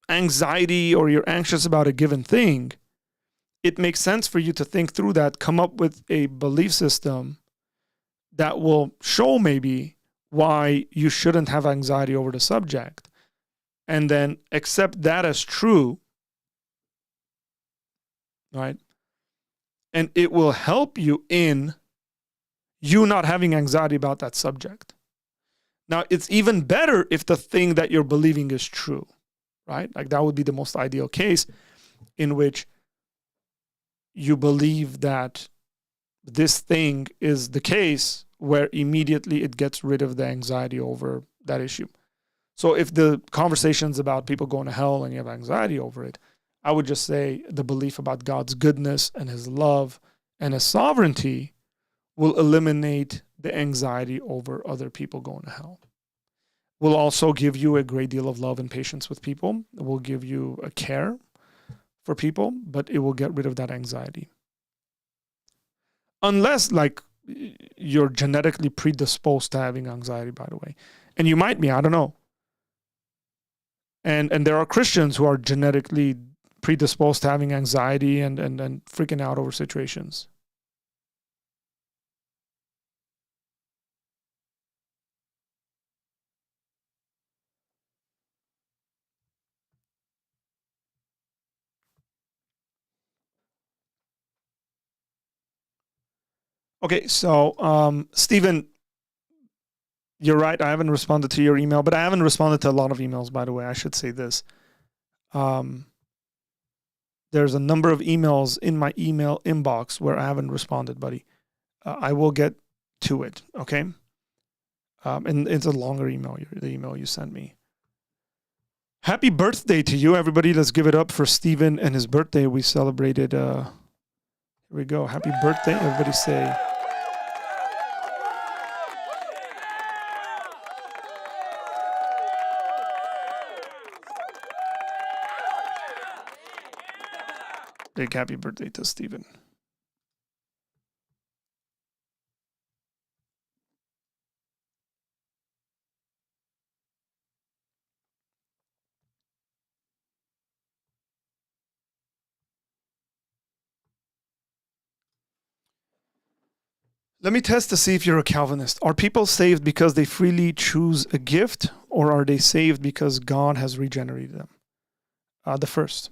anxiety or you're anxious about a given thing, it makes sense for you to think through that, come up with a belief system that will show maybe why you shouldn't have anxiety over the subject, and then accept that as true, right? And it will help you in you not having anxiety about that subject. Now, it's even better if the thing that you're believing is true, right? Like that would be the most ideal case in which you believe that this thing is the case, where immediately it gets rid of the anxiety over that issue. So if the conversation's about people going to hell and you have anxiety over it, I would just say the belief about God's goodness and his love and his sovereignty will eliminate the anxiety over other people going to hell. Will also give you a great deal of love and patience with people. It will give you a care for people, but it will get rid of that anxiety. Unless, like, you're genetically predisposed to having anxiety, by the way. And you might be, I don't know. And there are Christians who are genetically predisposed to having anxiety and freaking out over situations. Okay, so Stephen, you're right. I haven't responded to your email, but I haven't responded to a lot of emails, by the way. I should say this. There's a number of emails in my email inbox where I haven't responded, buddy. I will get to it, okay? And it's a longer email, the email you sent me. Happy birthday to you, everybody. Let's give it up for Stephen and his birthday. We celebrated, here we go. Happy birthday. Everybody say... Big happy birthday to Stephen. Let me test to see if you're a Calvinist. Are people saved because they freely choose a gift, or are they saved because God has regenerated them? The first.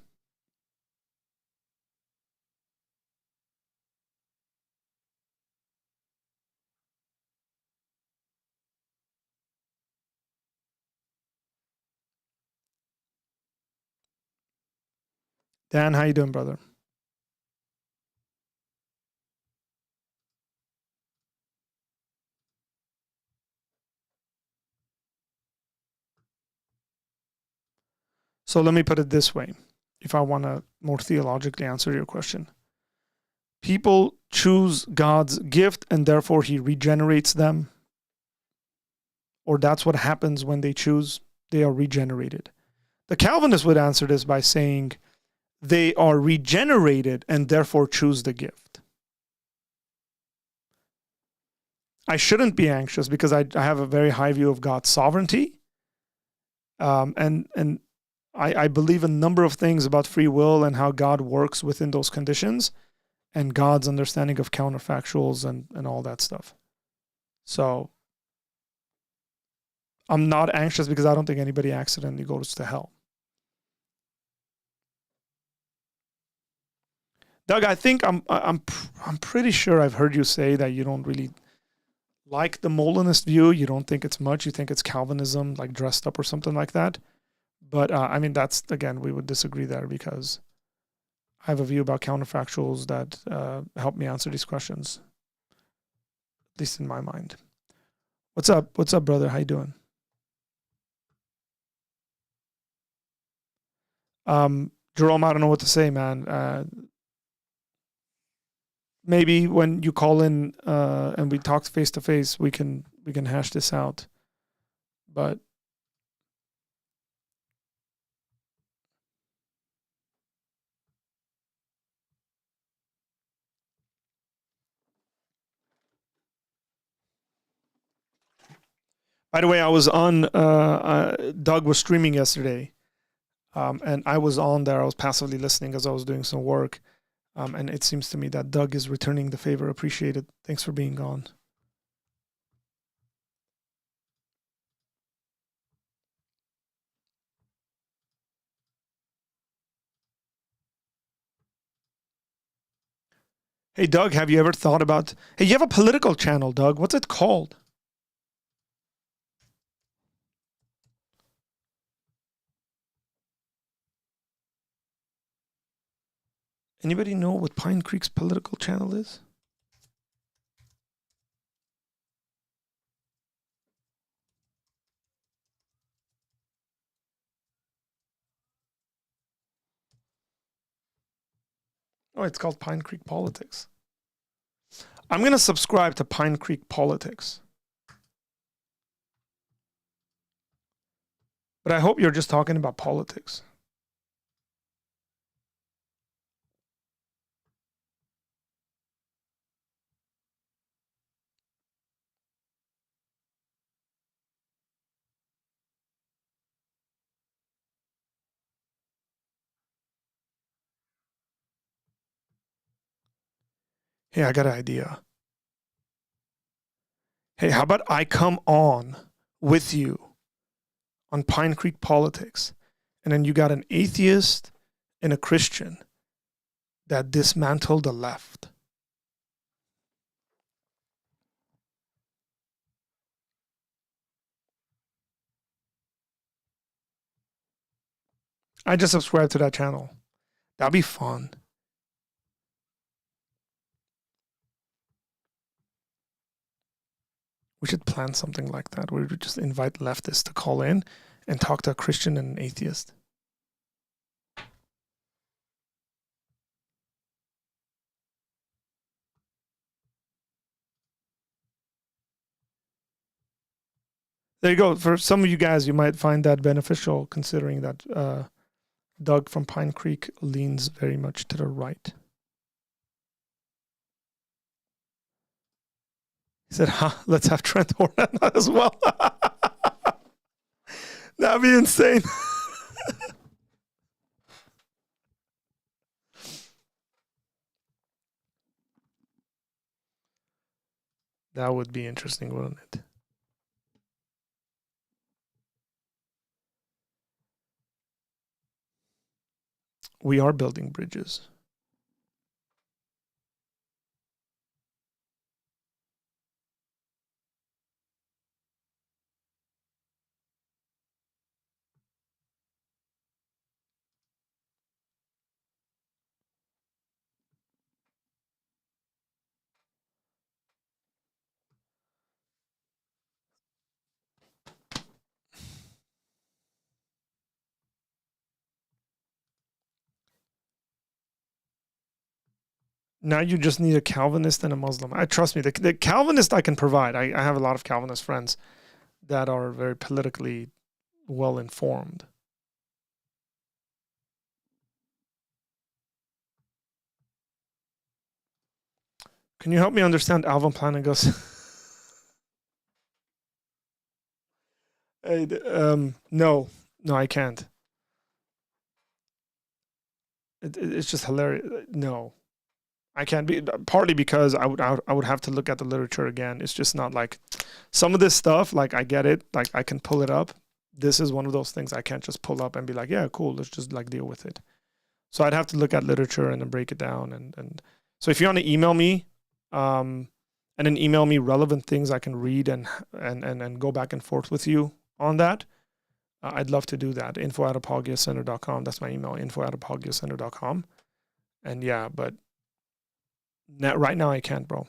Dan, how you doing, brother? So let me put it this way, if I want to more theologically answer your question. People choose God's gift and therefore he regenerates them, or that's what happens when they choose, they are regenerated. The Calvinist would answer this by saying they are regenerated and therefore choose the gift. I shouldn't be anxious because I have a very high view of God's sovereignty. And I believe a number of things about free will and how God works within those conditions and God's understanding of counterfactuals and all that stuff. So I'm not anxious because I don't think anybody accidentally goes to hell. Doug, I think I'm pretty sure I've heard you say that you don't really like the Molinist view. You don't think it's much. You think it's Calvinism, like dressed up or something like that. But I mean, that's, again, we would disagree there because I have a view about counterfactuals that help me answer these questions, at least in my mind. What's up? What's up, brother? How you doing? Jerome, I don't know what to say, man. Maybe when you call in and we talk face to face, we can hash this out. But by the way, I was on. Doug was streaming yesterday, and I was on there. I was passively listening as I was doing some work. And it seems to me that Doug is returning the favor. Appreciate it. Thanks for being on. Hey, Doug, have you ever thought about... Hey, you have a political channel, Doug. What's it called? Anybody know what Pine Creek's political channel is? Oh, it's called Pine Creek Politics. I'm going to subscribe to Pine Creek Politics. But I hope you're just talking about politics. Hey, I got an idea. Hey, how about I come on with you on Pine Creek Politics, and then you got an atheist and a Christian that dismantle the left. I just subscribed to that channel. That'd be fun. We should plan something like that where we just invite leftists to call in and talk to a Christian and an atheist. There you go. For some of you guys, you might find that beneficial, considering that Doug from Pine Creek leans very much to the right. He said, let's have Trent Hornet as well. That'd be insane. That would be interesting, wouldn't it? We are building bridges. Now you just need a Calvinist and a Muslim. Trust me, the Calvinist I can provide. I have a lot of Calvinist friends that are very politically well informed. Can you help me understand Alvin Plantinga's? No, I can't. It's just hilarious. No. I can't be, partly because I would have to look at the literature again. It's just not like some of this stuff, like I get it, like I can pull it up. This is one of those things I can't just pull up and be like, yeah, cool, let's just like deal with it. So I'd have to look at literature and then break it down. And so if you want to email me, and then email me relevant things I can read and go back and forth with you on that, I'd love to do that. info@apologiacenter.com. That's my email, info@apologiacenter.com. And yeah, but right now I can't, bro.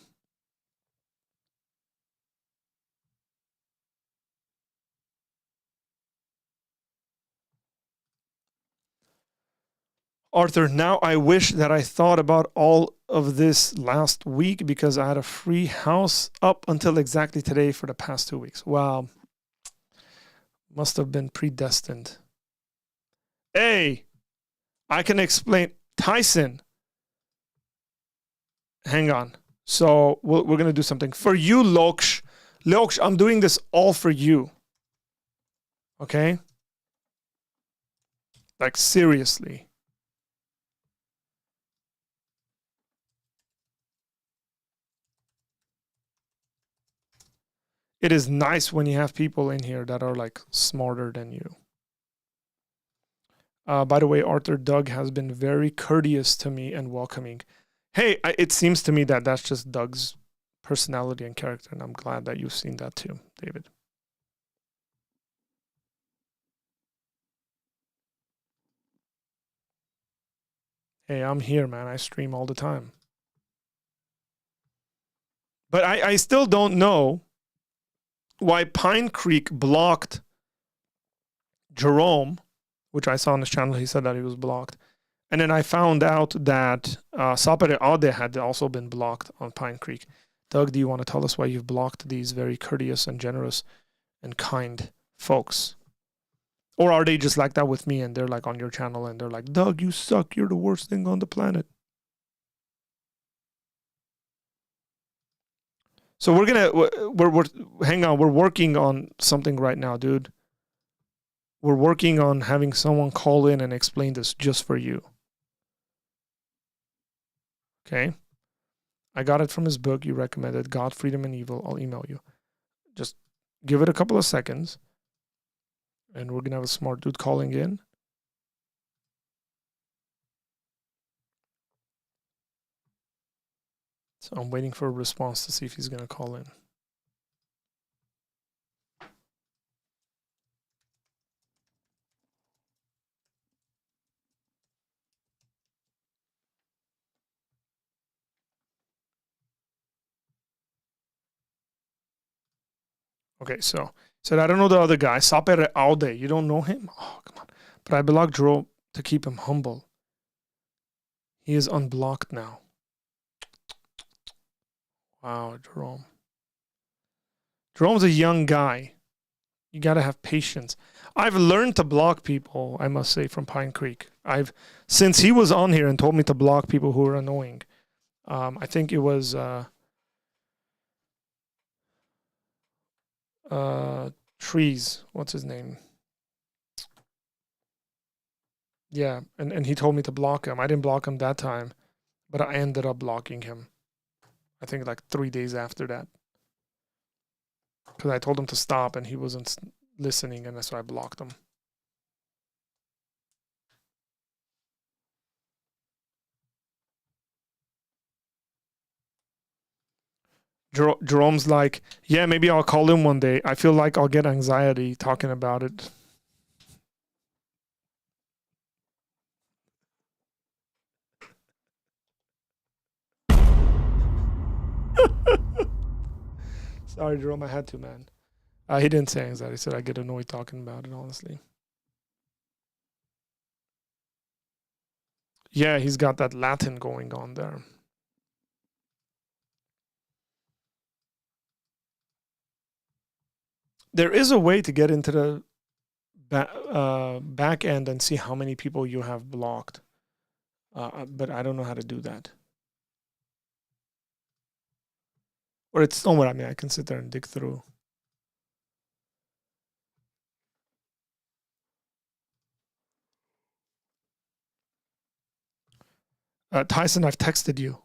Arthur, now I wish that I thought about all of this last week because I had a free house up until exactly today for the past 2 weeks. Wow. Must have been predestined. Hey, I can explain. Tyson. Hang on. So we're going to do something. For you, Loksh. Loksh, I'm doing this all for you. Okay? Like, seriously. It is nice when you have people in here that are like smarter than you. By the way, Arthur, Doug has been very courteous to me and welcoming. Hey, it seems to me that that's just Doug's personality and character, and I'm glad that you've seen that too, David. Hey, I'm here, man. I stream all the time. But I still don't know why Pine Creek blocked Jerome, which I saw on his channel. He said that he was blocked. And then I found out that Sapere Ade had also been blocked on Pine Creek. Doug, do you want to tell us why you've blocked these very courteous and generous and kind folks? Or are they just like that with me and they're like on your channel and they're like, Doug, you suck. You're the worst thing on the planet. So we're hang on. We're working on something right now, dude. We're working on having someone call in and explain this just for you. Okay? I got it from his book. You recommended God, Freedom, and Evil. I'll email you. Just give it a couple of seconds. And we're going to have a smart dude calling in. So I'm waiting for a response to see if he's going to call in. Okay, so said, I don't know the other guy. Sapere Aude. You don't know him? Oh, come on. But I blocked Jerome to keep him humble. He is unblocked now. Wow, Jerome. Jerome's a young guy. You got to have patience. I've learned to block people, I must say, from Pine Creek. Since he was on here and told me to block people who are annoying. I think it was Trees. What's his name? Yeah, and he told me to block him. I didn't block him that time, but I ended up blocking him. I think like 3 days after that. Because I told him to stop and he wasn't listening, and that's why I blocked him. Jerome's like, yeah, maybe I'll call him one day. I feel like I'll get anxiety talking about it. Sorry, Jerome, I had to, man. He didn't say anxiety. He said I get annoyed talking about it, honestly. Yeah, he's got that Latin going on there. There is a way to get into the back end and see how many people you have blocked. But I don't know how to do that. Or it's somewhere, I mean, I can sit there and dig through. Tyson, I've texted you.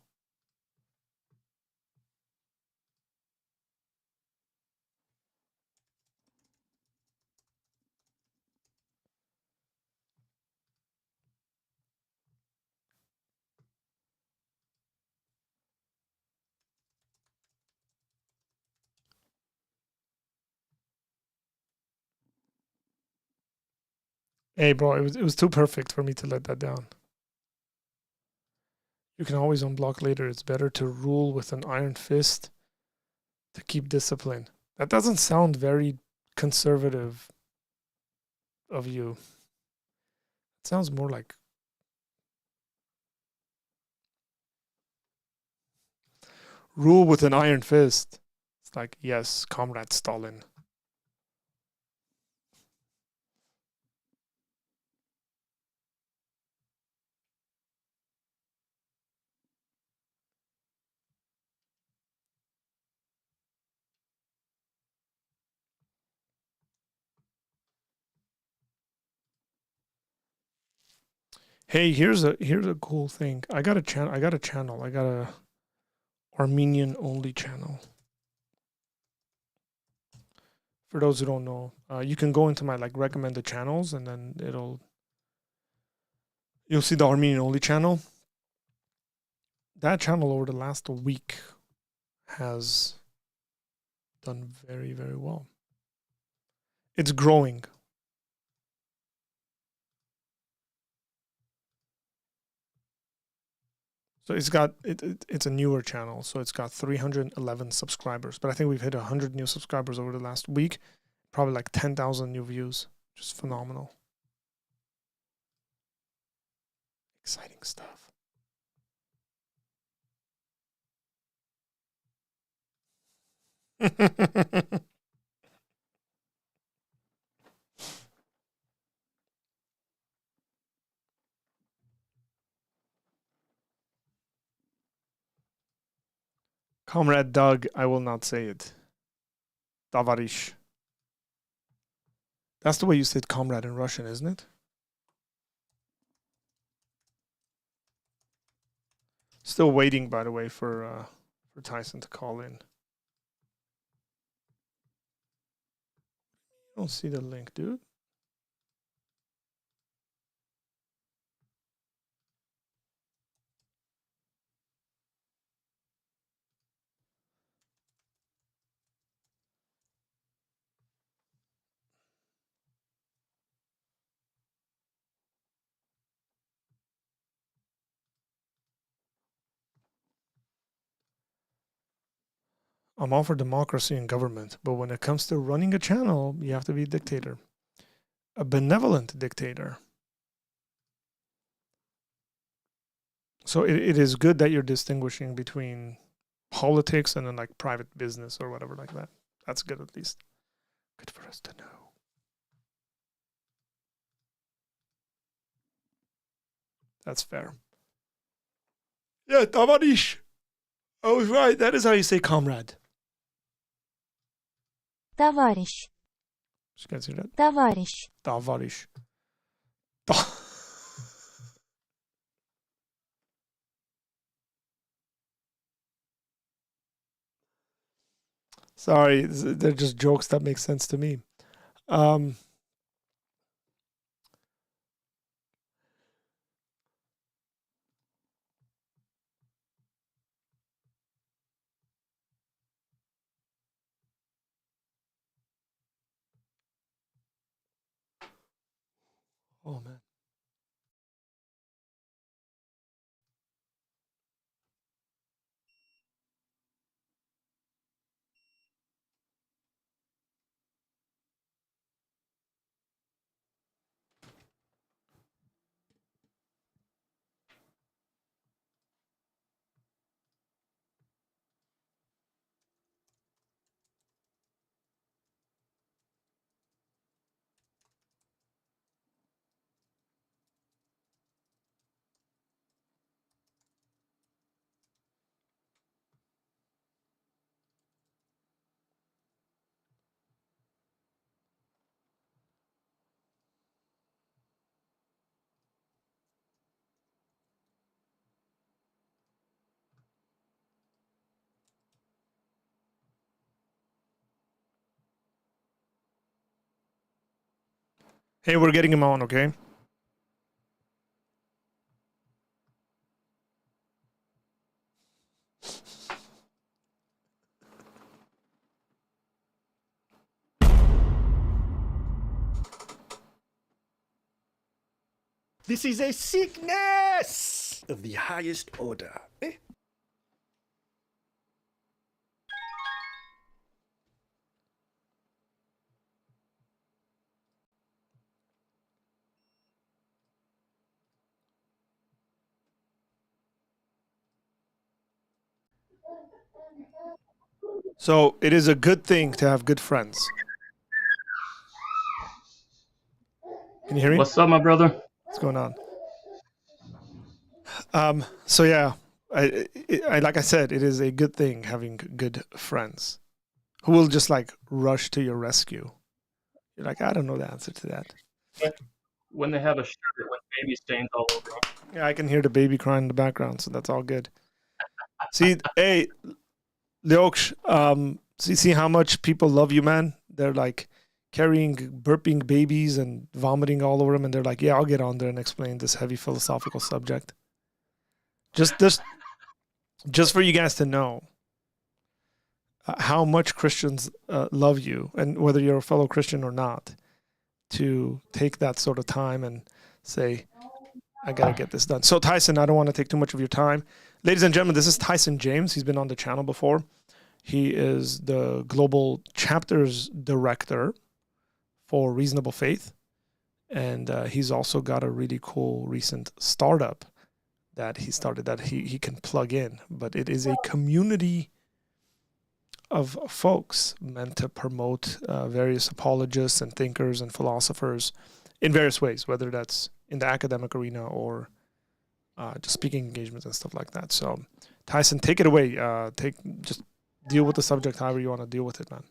Hey, bro, it was too perfect for me to let that down. You can always unblock later. It's better to rule with an iron fist to keep discipline. That doesn't sound very conservative of you. It sounds more like rule with an iron fist. It's like, yes, Comrade Stalin. Hey, here's a cool thing. I got a channel. I got a Armenian only channel. For those who don't know, you can go into my like recommended channels, and then you'll see the Armenian only channel. That channel over the last week has done very, very well. It's growing. So it's a newer channel, so it's got 311 subscribers. But I think we've hit 100 new subscribers over the last week. Probably like 10,000 new views. Just phenomenal. Exciting stuff. Comrade Doug, I will not say it. Tavarish. That's the way you said comrade in Russian, isn't it? Still waiting, by the way, for Tyson to call in. I don't see the link, dude. I'm all for democracy and government, but when it comes to running a channel, you have to be a dictator. A benevolent dictator. So it is good that you're distinguishing between politics and then like private business or whatever like that. That's good at least. Good for us to know. That's fair. Yeah, Tavarish. I was right. That is how you say comrade. Товарищ. Did you guys hear that? Товарищ. Tavarish. Sorry, they're just jokes that make sense to me. Oh man. Hey, we're getting him on, okay? This is a sickness of the highest order. So it is a good thing to have good friends. Can you hear me? What's up, my brother? What's going on? So yeah, I like I said, it is a good thing having good friends who will just like rush to your rescue. You're like, I don't know the answer to that. When they have a shirt with baby stains all over them. Yeah, I can hear the baby crying in the background, so that's all good. See, hey, Leoksh, see how much people love you, man? They're like carrying, burping babies and vomiting all over them, and they're like, yeah, I'll get on there and explain this heavy philosophical subject. Just for you guys to know how much Christians love you, and whether you're a fellow Christian or not, to take that sort of time and say, I got to get this done. So, Tyson, I don't want to take too much of your time. Ladies and gentlemen, this is Tyson James. He's been on the channel before. He is the global chapters director for Reasonable Faith. And he's also got a really cool recent startup that he started that he can plug in. But it is a community of folks meant to promote various apologists and thinkers and philosophers in various ways, whether that's in the academic arena or just speaking engagements and stuff like that. So, Tyson, take it away. Just deal with the subject however you want to deal with it, man.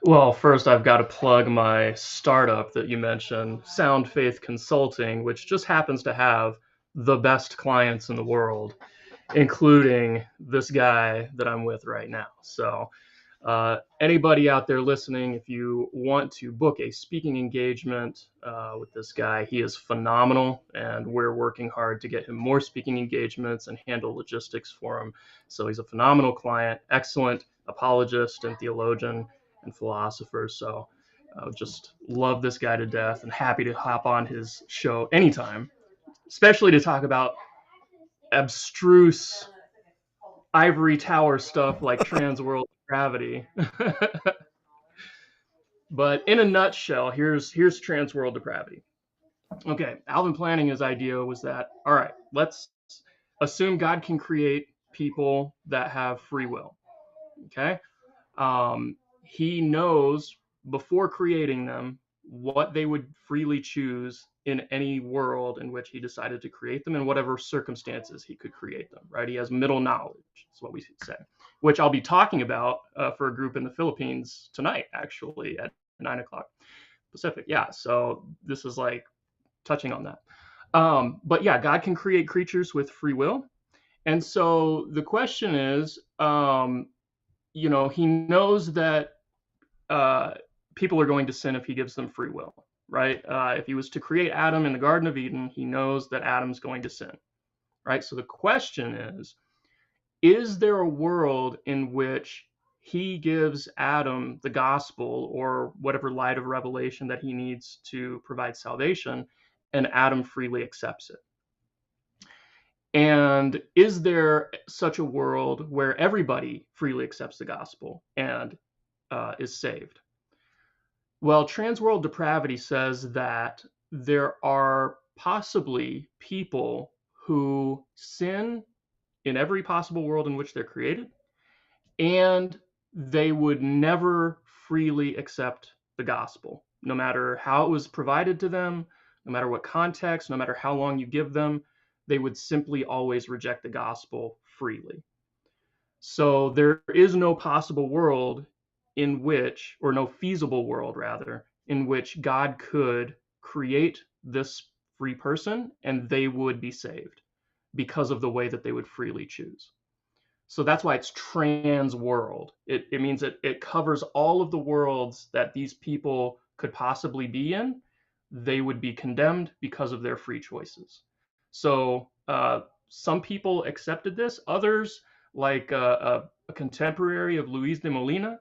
Well, first I've got to plug my startup that you mentioned, Sound Faith Consulting, which just happens to have the best clients in the world, including this guy that I'm with right now. So anybody out there listening, if you want to book a speaking engagement with this guy, he is phenomenal, and we're working hard to get him more speaking engagements and handle logistics for him. So he's a phenomenal client, excellent apologist and theologian and philosopher. So just love this guy to death and happy to hop on his show anytime, especially to talk about abstruse ivory tower stuff like transworld gravity. But in a nutshell, here's transworld depravity. Okay, Alvin Planning's idea was that, all right, let's assume God can create people that have free will. Okay, he knows before creating them what they would freely choose in any world in which he decided to create them, in whatever circumstances he could create them, right? He has middle knowledge, is what we say, which I'll be talking about for a group in the Philippines tonight, actually, at 9 o'clock Pacific. Yeah, so this is like touching on that. But yeah, God can create creatures with free will. And so the question is, he knows that people are going to sin if he gives them free will, right? If he was to create Adam in the Garden of Eden, he knows that Adam's going to sin, right? So the question is there a world in which he gives Adam the gospel or whatever light of revelation that he needs to provide salvation, and Adam freely accepts it? And is there such a world where everybody freely accepts the gospel and is saved? Well, transworld depravity says that there are possibly people who sin in every possible world in which they're created, and they would never freely accept the gospel, no matter how it was provided to them, no matter what context, no matter how long you give them, they would simply always reject the gospel freely. So there is no possible world in which, or no feasible world rather, in which God could create this free person and they would be saved because of the way that they would freely choose. So that's why it's trans world. It means it covers all of the worlds that these people could possibly be in. They would be condemned because of their free choices. So some people accepted this. Others, like a contemporary of Luis de Molina,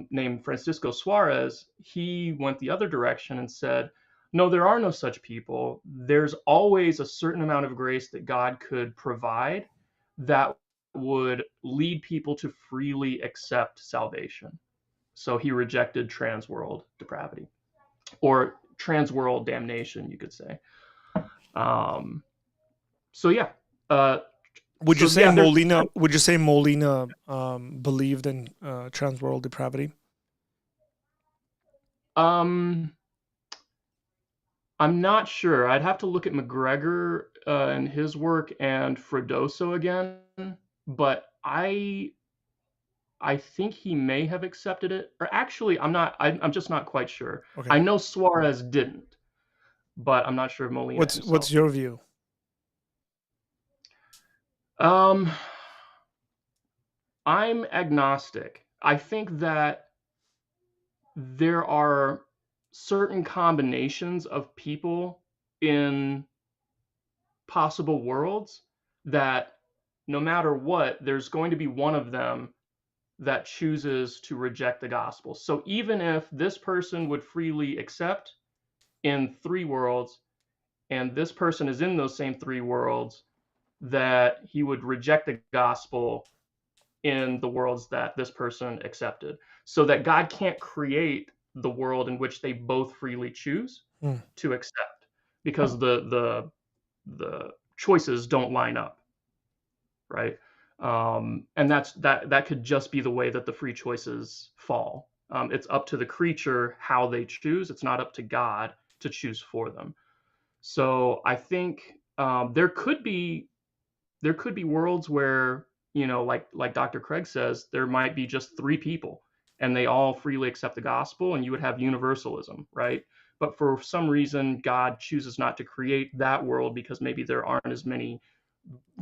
named Francisco Suarez, he went the other direction and said, no, there are no such people. There's always a certain amount of grace that God could provide that would lead people to freely accept salvation. So he rejected transworld depravity, or transworld damnation, you could say. So yeah. Would you say Molina? Would you say Molina believed in transworld depravity? I'm not sure. I'd have to look at McGregor and his work and Freddoso again, but I think he may have accepted it. Or actually, I'm just not quite sure. Okay. I know Suarez didn't, but I'm not sure if Molina. What's your view? I'm agnostic. I think that there are certain combinations of people in possible worlds that no matter what, there's going to be one of them that chooses to reject the gospel. So even if this person would freely accept in 3 worlds, and this person is in those same three worlds, that he would reject the gospel in the worlds that this person accepted. So that God can't create the world in which they both freely choose to accept, because the choices don't line up, right? And that could just be the way that the free choices fall. It's up to the creature how they choose. It's not up to God to choose for them. So I think there could be worlds where, like Dr. Craig says, there might be just three people and they all freely accept the gospel, and you would have universalism, right? But for some reason, God chooses not to create that world because maybe there aren't as many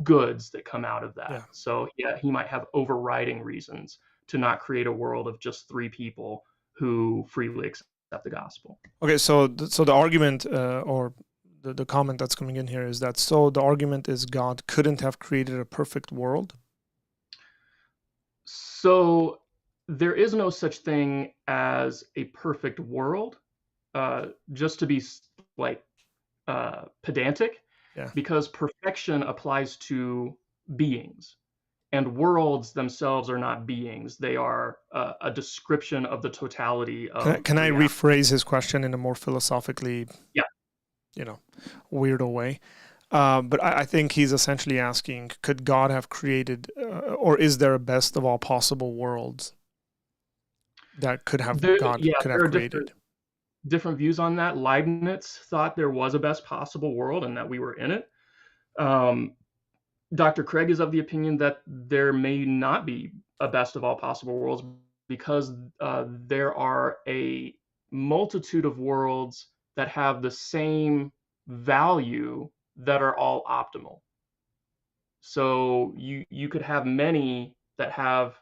goods that come out of that. Yeah. So yeah, he might have overriding reasons to not create a world of just three people who freely accept the gospel. Okay, so the argument or the comment that's coming in here is that, so the argument is God couldn't have created a perfect world? So there is no such thing as a perfect world, just to be pedantic, Yeah. because perfection applies to beings, and worlds themselves are not beings. They are a description of the totality of Can I reality. rephrase his question in a more philosophically, weirdo way? But I think he's essentially asking, could God have created, or is there a best of all possible worlds that could have There are created? different views on that. Leibniz thought there was a best possible world and that we were in it. Dr. Craig is of the opinion that there may not be a best of all possible worlds, because there are a multitude of worlds that have the same value that are all optimal. So you could have many that have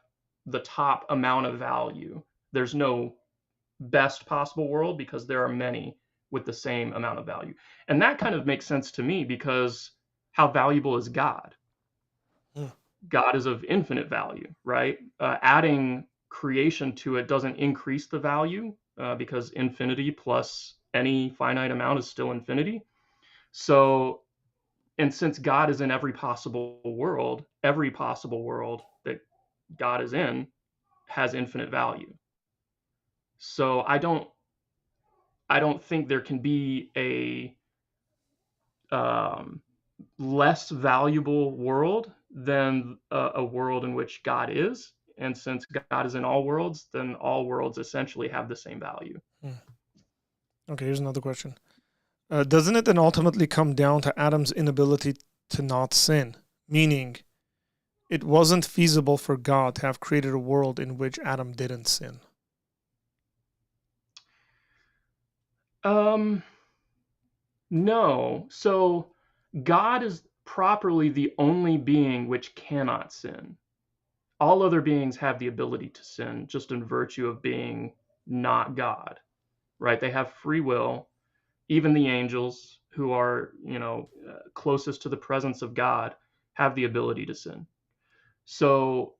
the top amount of value. There's no best possible world because there are many with the same amount of value. And that kind of makes sense to me, because how valuable is God? God is of infinite value, right? Adding creation to it doesn't increase the value, because infinity plus any finite amount is still infinity. So, and since God is in every possible world that God is in has infinite value. So I don't think there can be a less valuable world than a world in which God is. And since God is in all worlds, then all worlds essentially have the same value. Okay, here's another question. Doesn't it then ultimately come down to Adam's inability to not sin? Meaning, it wasn't feasible for God to have created a world in which Adam didn't sin. No. So God is properly the only being which cannot sin. All other beings have the ability to sin just in virtue of being not God, right? They have free will. Even the angels, who are, closest to the presence of God, have the ability to sin. So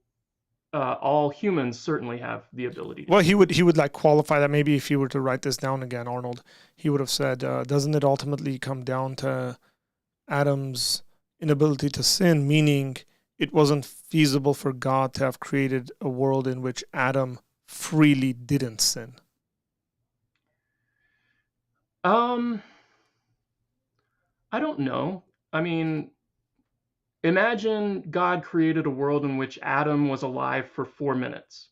all humans certainly have the ability to Well, sin. he would like qualify that. Maybe if you were to write this down again, Arnold, he would have said, doesn't it ultimately come down to Adam's inability to sin, meaning it wasn't feasible for God to have created a world in which Adam freely didn't sin? I don't know. I mean, imagine God created a world in which Adam was alive for 4 minutes.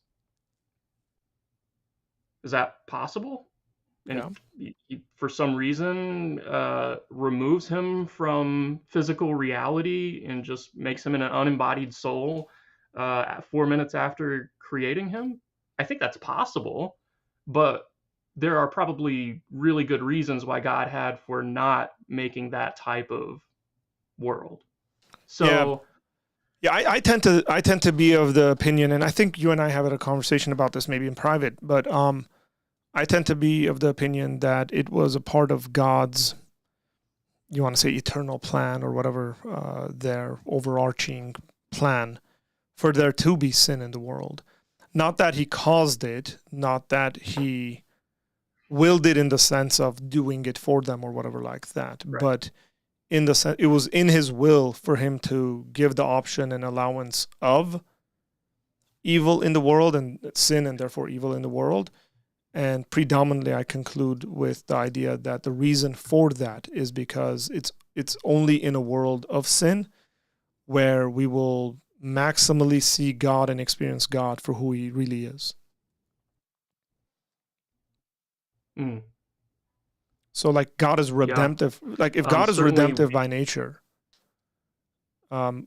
Is that possible? And he, for some reason, removes him from physical reality and just makes him an unembodied soul 4 minutes after creating him. I think that's possible, but there are probably really good reasons why God had for not making that type of world. So I tend to be of the opinion, and I think you and I have had a conversation about this maybe in private, but I tend to be of the opinion that it was a part of God's, you want to say, eternal plan or whatever, their overarching plan for there to be sin in the world. Not that he caused it, not that he willed it in the sense of doing it for them or whatever like that. Right. But in the sense, it was in his will for him to give the option and allowance of evil in the world and sin and therefore evil in the world. And predominantly I conclude with the idea that the reason for that is because it's only in a world of sin where we will maximally see God and experience God for who he really is. Mm. So like God is redemptive. Like if God is Certainly redemptive by nature,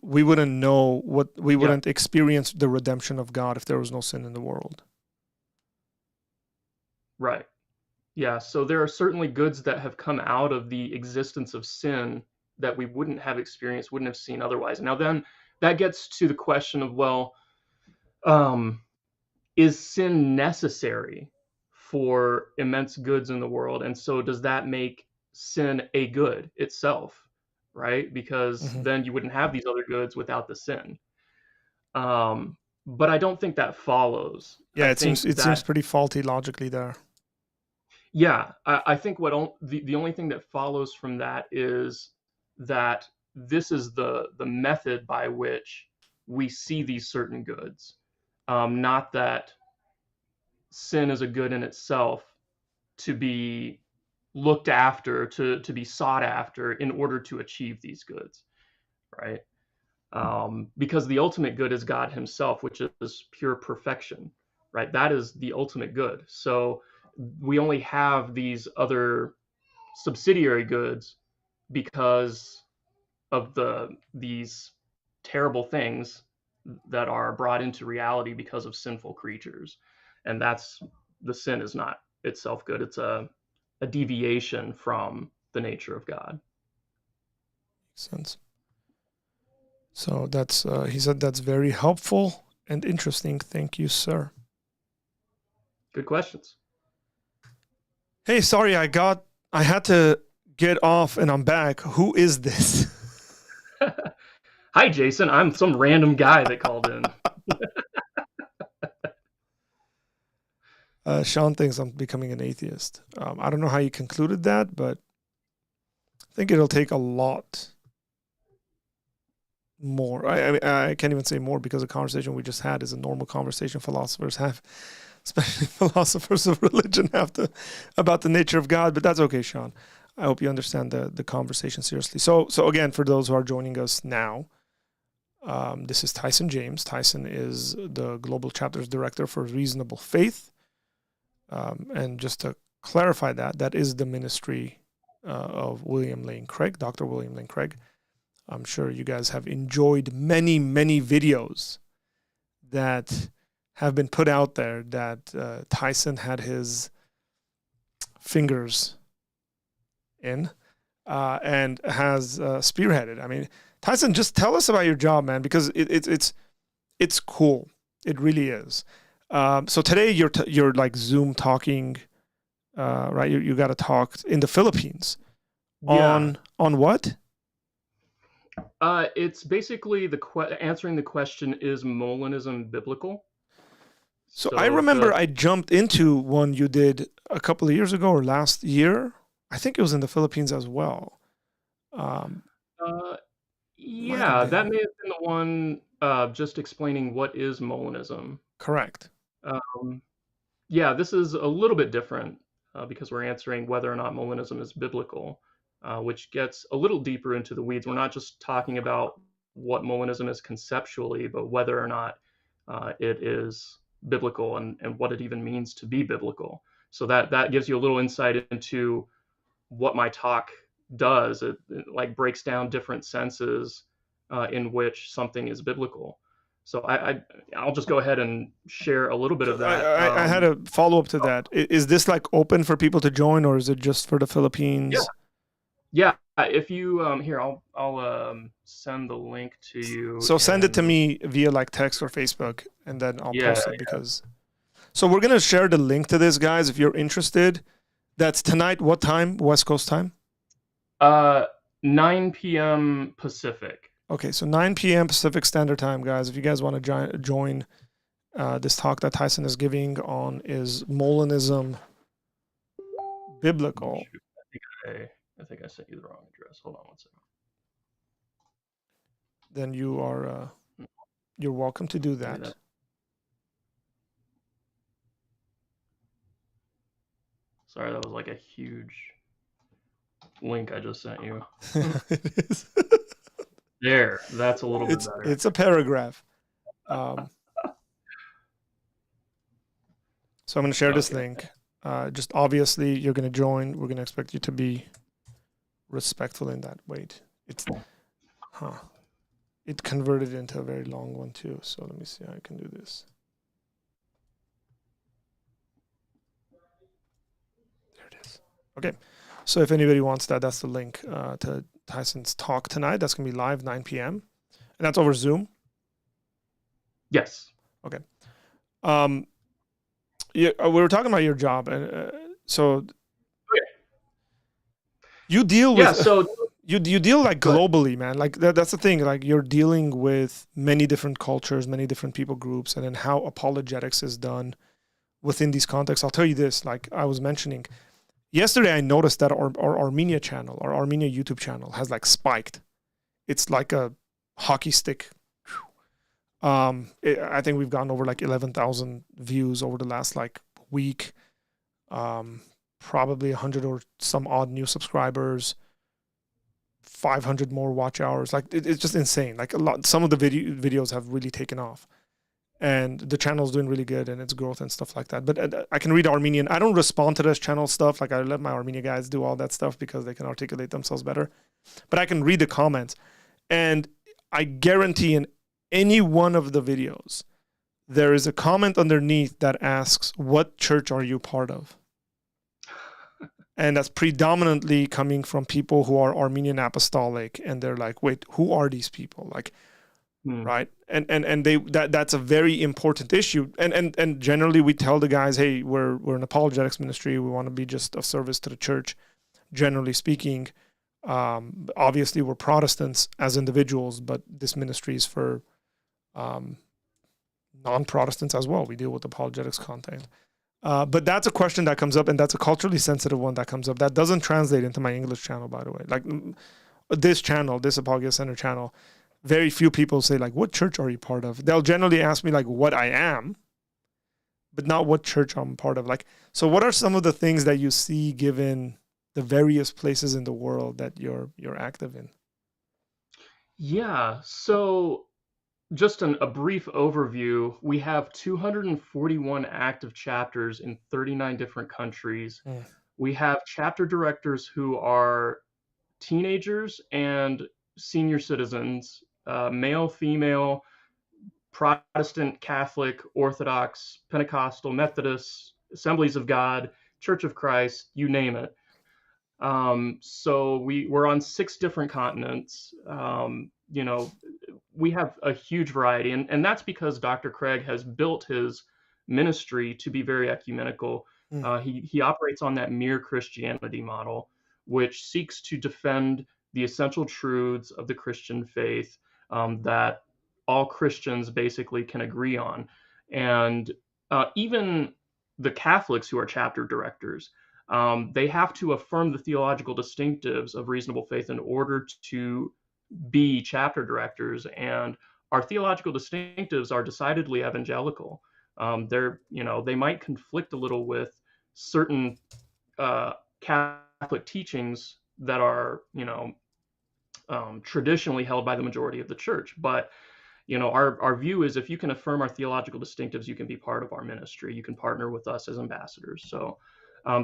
we wouldn't know we wouldn't experience the redemption of God if there was no sin in the world. Right. Yeah. So there are certainly goods that have come out of the existence of sin that we wouldn't have experienced, wouldn't have seen otherwise. Now, then that gets to the question of, well, is sin necessary for immense goods in the world? And so does that make sin a good itself, right? Because then you wouldn't have these other goods without the sin. But I don't think that follows. Yeah, it seems pretty faulty logically there. Yeah, I think the only thing that follows from that is that this is the method by which we see these certain goods, not that sin is a good in itself to be looked after, to be sought after in order to achieve these goods, right? Because the ultimate good is God himself, which is pure perfection, right? That is the ultimate good. So we only have these other subsidiary goods because of these terrible things that are brought into reality because of sinful creatures. And the sin is not itself good. It's a deviation from the nature of God. Makes sense. So that's he said that's very helpful and interesting. Thank you, sir. Good questions. Hey, sorry, I had to get off and I'm back. Who is this? Hi, Jason. I'm some random guy that called in. Sean thinks I'm becoming an atheist. I don't know how you concluded that, but I think it'll take a lot more. I can't even say more because the conversation we just had is a normal conversation philosophers have, especially philosophers of religion have about the nature of God, but that's okay, Sean. I hope you understand the conversation seriously. So again, for those who are joining us now, this is Tyson James. Tyson is the Global Chapters Director for Reasonable Faith. And just to clarify that is the ministry of William Lane Craig, Dr. William Lane Craig. I'm sure you guys have enjoyed many, many videos that have been put out there that Tyson had his fingers in and has spearheaded. I mean, Tyson, just tell us about your job, man, because it's cool. It really is. So today you're like Zoom talking, right? You got to talk in the Philippines on what? It's basically answering the question: is Molinism biblical? So I remember I jumped into one you did a couple of years ago or last year. I think it was in the Philippines as well. Yeah, that may have been the one just explaining what is Molinism. Correct. Yeah, this is a little bit different because we're answering whether or not Molinism is biblical, which gets a little deeper into the weeds. We're not just talking about what Molinism is conceptually, but whether or not it is biblical and what it even means to be biblical. So that gives you a little insight into what my talk does. It like breaks down different senses in which something is biblical. So I'll just go ahead and share a little bit of that. I had a follow-up to that. Is this like open for people to join, or is it just for the Philippines? Yeah. If you here, I'll send the link to you. So send it to me via like text or Facebook, and then I'll post it because. So we're gonna share the link to this, guys. If you're interested, that's tonight. What time? West Coast time? 9 p.m. Pacific. Okay, so 9 p.m. Pacific Standard Time, guys. If you guys want to join this talk that Tyson is giving on is Molinism biblical. Shoot, I think I sent you the wrong address. Hold on one second. Then you're welcome to do Maybe that. Sorry, that was like a huge link I just sent you. It is. There, that's a little bit better. It's a paragraph. So I'm going to share this link. Just obviously, you're going to join. We're going to expect you to be respectful in that. Wait, it converted into a very long one too. So let me see how I can do this. There it is. Okay. So if anybody wants that, that's the link to Tyson's talk tonight. That's going to be live 9 p.m. And that's over Zoom. Yes. Okay. Yeah, we were talking about your job, and so you deal with you deal like globally, man. Like that's the thing. Like you're dealing with many different cultures, many different people groups, and then how apologetics is done within these contexts. I'll tell you this. Like I was mentioning yesterday, I noticed that our Armenia channel, our Armenia YouTube channel, has like spiked. It's like a hockey stick. I think we've gotten over like 11,000 views over the last like week. Probably 100 or some odd new subscribers, 500 more watch hours. Like it's just insane. Like a lot. Some of the videos have really taken off, and the channel's doing really good and its growth and stuff like that. But I can read Armenian. I don't respond to this channel stuff. Like I let my Armenia guys do all that stuff because they can articulate themselves better. But I can read the comments, and I guarantee in any one of the videos, there is a comment underneath that asks, "What church are you part of?" And that's predominantly coming from people who are Armenian Apostolic, and they're like, "Wait, who are these people?" Like, right? And that's a very important issue. And generally, we tell the guys, "Hey, we're an apologetics ministry. We want to be just of service to the church." Generally speaking, obviously, we're Protestants as individuals, but this ministry is for non-Protestants as well. We deal with apologetics content. But that's a question that comes up, and that's a culturally sensitive one that comes up. That doesn't translate into my English channel, by the way. Like this channel, this Apologia Center channel, very few people say, like, what church are you part of? They'll generally ask me, like, what I am, but not what church I'm part of. Like, so what are some of the things that you see given the various places in the world that you're active in? Yeah, so just a brief overview. We have 241 active chapters in 39 different countries. We have chapter directors who are teenagers and senior citizens, male, female, Protestant, Catholic, Orthodox, Pentecostal, Methodist, Assemblies of God, Church of Christ, you name it. So we're on 6 different continents. We have a huge variety, and that's because Dr. Craig has built his ministry to be very ecumenical. He operates on that mere Christianity model, which seeks to defend the essential truths of the Christian faith that all Christians basically can agree on. And even the Catholics who are chapter directors, they have to affirm the theological distinctives of reasonable faith in order to be chapter directors. And our theological distinctives are decidedly evangelical. They might conflict a little with certain Catholic teachings that are, traditionally held by the majority of the church. But our view is if you can affirm our theological distinctives, you can be part of our ministry. You can partner with us as ambassadors. So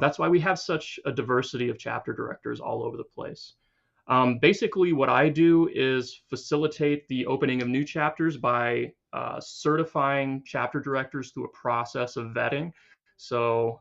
that's why we have such a diversity of chapter directors all over the place. Basically, what I do is facilitate the opening of new chapters by certifying chapter directors through a process of vetting. So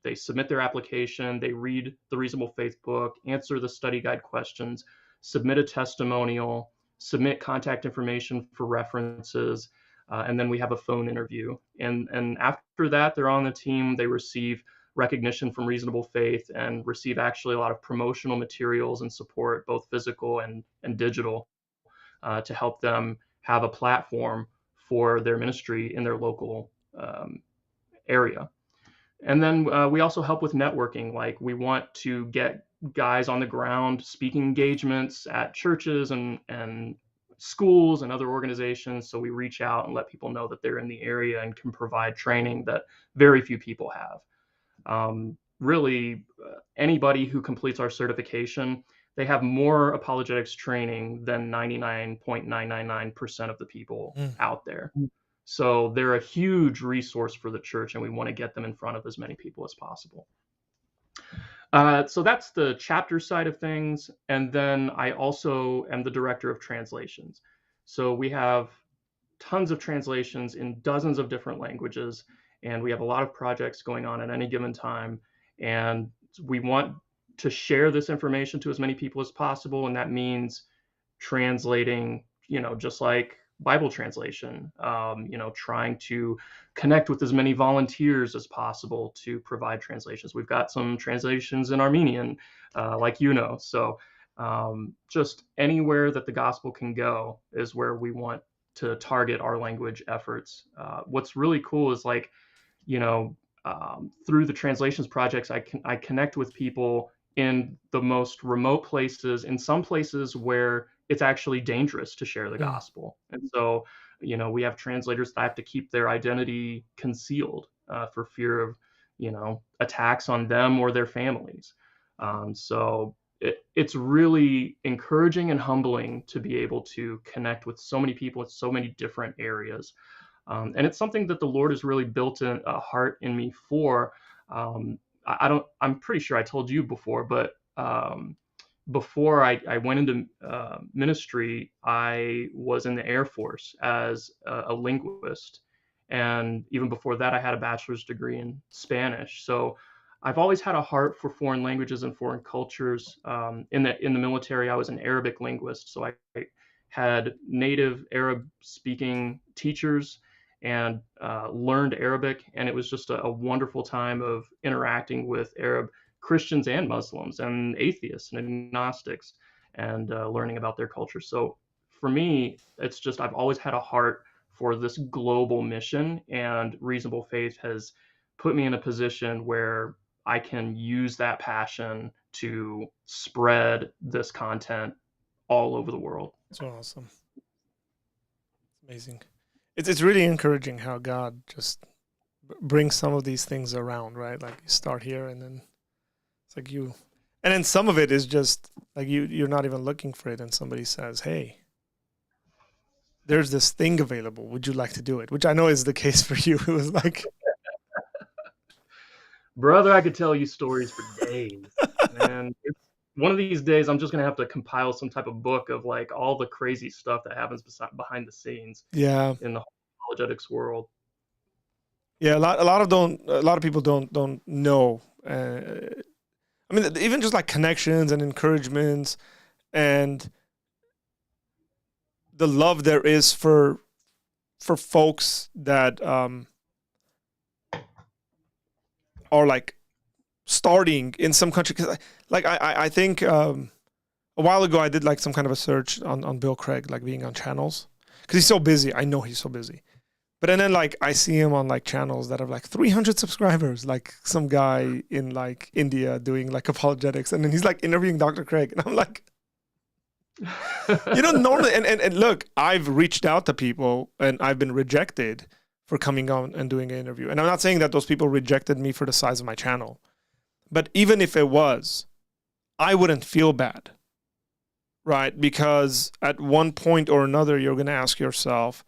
they submit their application, they read the Reasonable Faith book, answer the study guide questions, submit a testimonial, submit contact information for references, and then we have a phone interview. And after that, they're on the team. They receive recognition from Reasonable Faith and receive actually a lot of promotional materials and support, both physical and digital, to help them have a platform for their ministry in their local area. And then we also help with networking. Like we want to get guys on the ground speaking engagements at churches and schools and other organizations. So we reach out and let people know that they're in the area and can provide training that very few people have. Really, anybody who completes our certification, they have more apologetics training than 99.999% of the people out there. So they're a huge resource for the church, and we want to get them in front of as many people as possible. So that's the chapter side of things. And then I also am the director of translations. So we have tons of translations in dozens of different languages, and we have a lot of projects going on at any given time. And we want to share this information to as many people as possible. And that means translating, just like Bible translation, trying to connect with as many volunteers as possible to provide translations. We've got some translations in Armenian, So just anywhere that the gospel can go is where we want to target our language efforts. What's really cool is through the translations projects, I connect with people in the most remote places, in some places where it's actually dangerous to share the gospel. And so, we have translators that have to keep their identity concealed for fear of, attacks on them or their families. So it's really encouraging and humbling to be able to connect with so many people in so many different areas. And it's something that the Lord has really built a heart in me for. I'm pretty sure I told you before, but before I went into ministry, I was in the Air Force as a linguist. And even before that, I had a bachelor's degree in Spanish. So I've always had a heart for foreign languages and foreign cultures. In the military, I was an Arabic linguist. So I had native Arab speaking teachers and learned Arabic. And it was just a wonderful time of interacting with Arab Christians and Muslims and atheists and agnostics and learning about their culture. So for me, it's just I've always had a heart for this global mission, and Reasonable Faith has put me in a position where I can use that passion to spread this content all over the world. That's awesome. It's amazing. It's really encouraging how God just brings some of these things around, right? Like you start here and then it's like and then some of it is just like you're not even looking for it, and somebody says, hey, there's this thing available. Would you like to do it? Which I know is the case for you. It was like, brother, I could tell you stories for days. And one of these days, I'm just going to have to compile some type of book of like all the crazy stuff that happens behind the scenes. Yeah. In the apologetics world. Yeah, a lot of people don't know. I mean, even just like connections and encouragements and the love there is for folks that are like starting in some country. Cause like I think a while ago I did like some kind of a search on Bill Craig, like being on channels, because he's so busy. I know he's so busy. But then like I see him on like channels that have like 300 subscribers, like some guy in like India doing like apologetics, and then he's like interviewing Dr. Craig, and I'm like, normally, and look, I've reached out to people and I've been rejected for coming on and doing an interview. And I'm not saying that those people rejected me for the size of my channel, but even if it was, I wouldn't feel bad, right? Because at one point or another, you're going to ask yourself,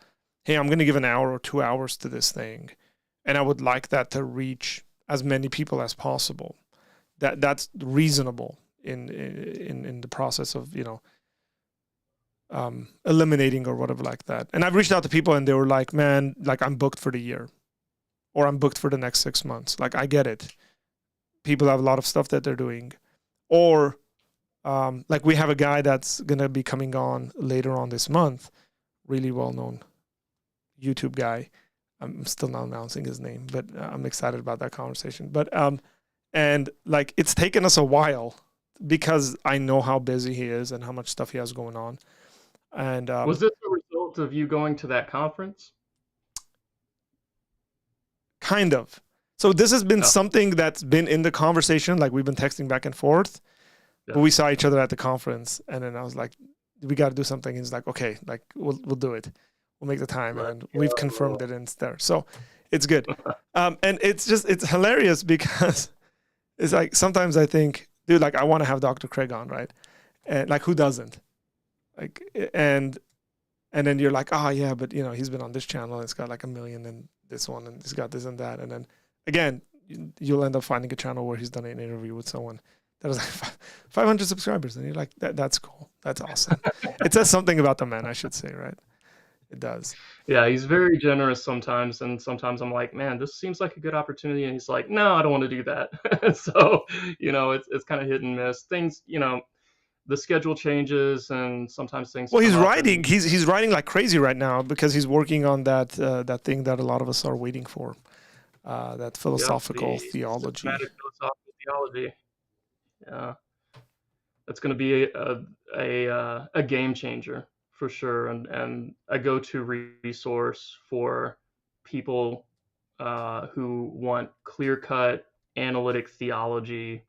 hey, I'm going to give an hour or 2 hours to this thing, and I would like that to reach as many people as possible. That's reasonable in the process of, eliminating or whatever like that. And I've reached out to people and they were like, man, like I'm booked for the year, or I'm booked for the next 6 months. Like, I get it. People have a lot of stuff that they're doing. Or like we have a guy that's going to be coming on later on this month, really well-known YouTube guy. I'm still not announcing his name, but I'm excited about that conversation. But and like it's taken us a while because I know how busy he is and how much stuff he has going on. And was this a result of you going to that conference? Kind of. So this has been Oh. something that's been in the conversation, like we've been texting back and forth, Yeah. but we saw each other at the conference, and then I was like, we got to do something. He's like, okay, like we'll do it. We'll make the time, and we've confirmed it, and it's there. So it's good. And it's hilarious because it's like sometimes I think, dude, like I want to have Dr. Craig on, right? And like who doesn't? Like and then you're like, oh yeah, but you know he's been on this channel, and it's got like 1 million, and this one, and he's got this and that, and then again, you'll end up finding a channel where he's done an interview with someone that has like 500 subscribers, and you're like, that's cool, that's awesome. It says something about the man, I should say, right? It does. Yeah, he's very generous sometimes, and sometimes I'm like, man, this seems like a good opportunity, and he's like, no, I don't want to do that. So, it's kind of hit and miss. Things, the schedule changes, and sometimes things. Well, he's come up writing. and- He's writing like crazy right now because he's working on that thing that a lot of us are waiting for. That philosophical the theology. systematic philosophical theology. Yeah, that's going to be a game changer for sure, and a go-to resource for people who want clear-cut analytic theology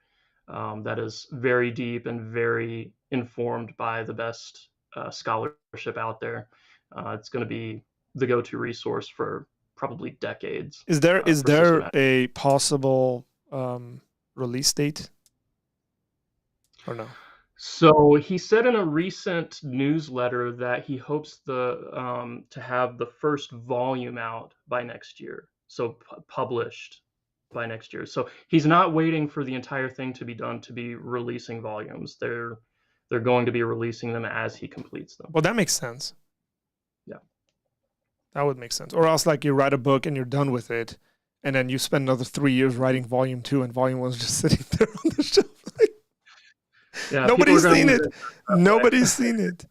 that is very deep and very informed by the best scholarship out there. It's going to be the go-to resource for probably decades. Is there for systematic. a possible release date or no? So he said in a recent newsletter that he hopes to have the first volume out by next year, so published by next year. So he's not waiting for the entire thing to be done to be releasing volumes. They're going to be releasing them as he completes them. Well, that makes sense. Yeah, that would make sense. Or else, like you write a book and you're done with it, and then you spend another 3 years writing volume 2, and volume 1's just sitting there on the shelf. yeah. Nobody's seen it. Nobody's seen it.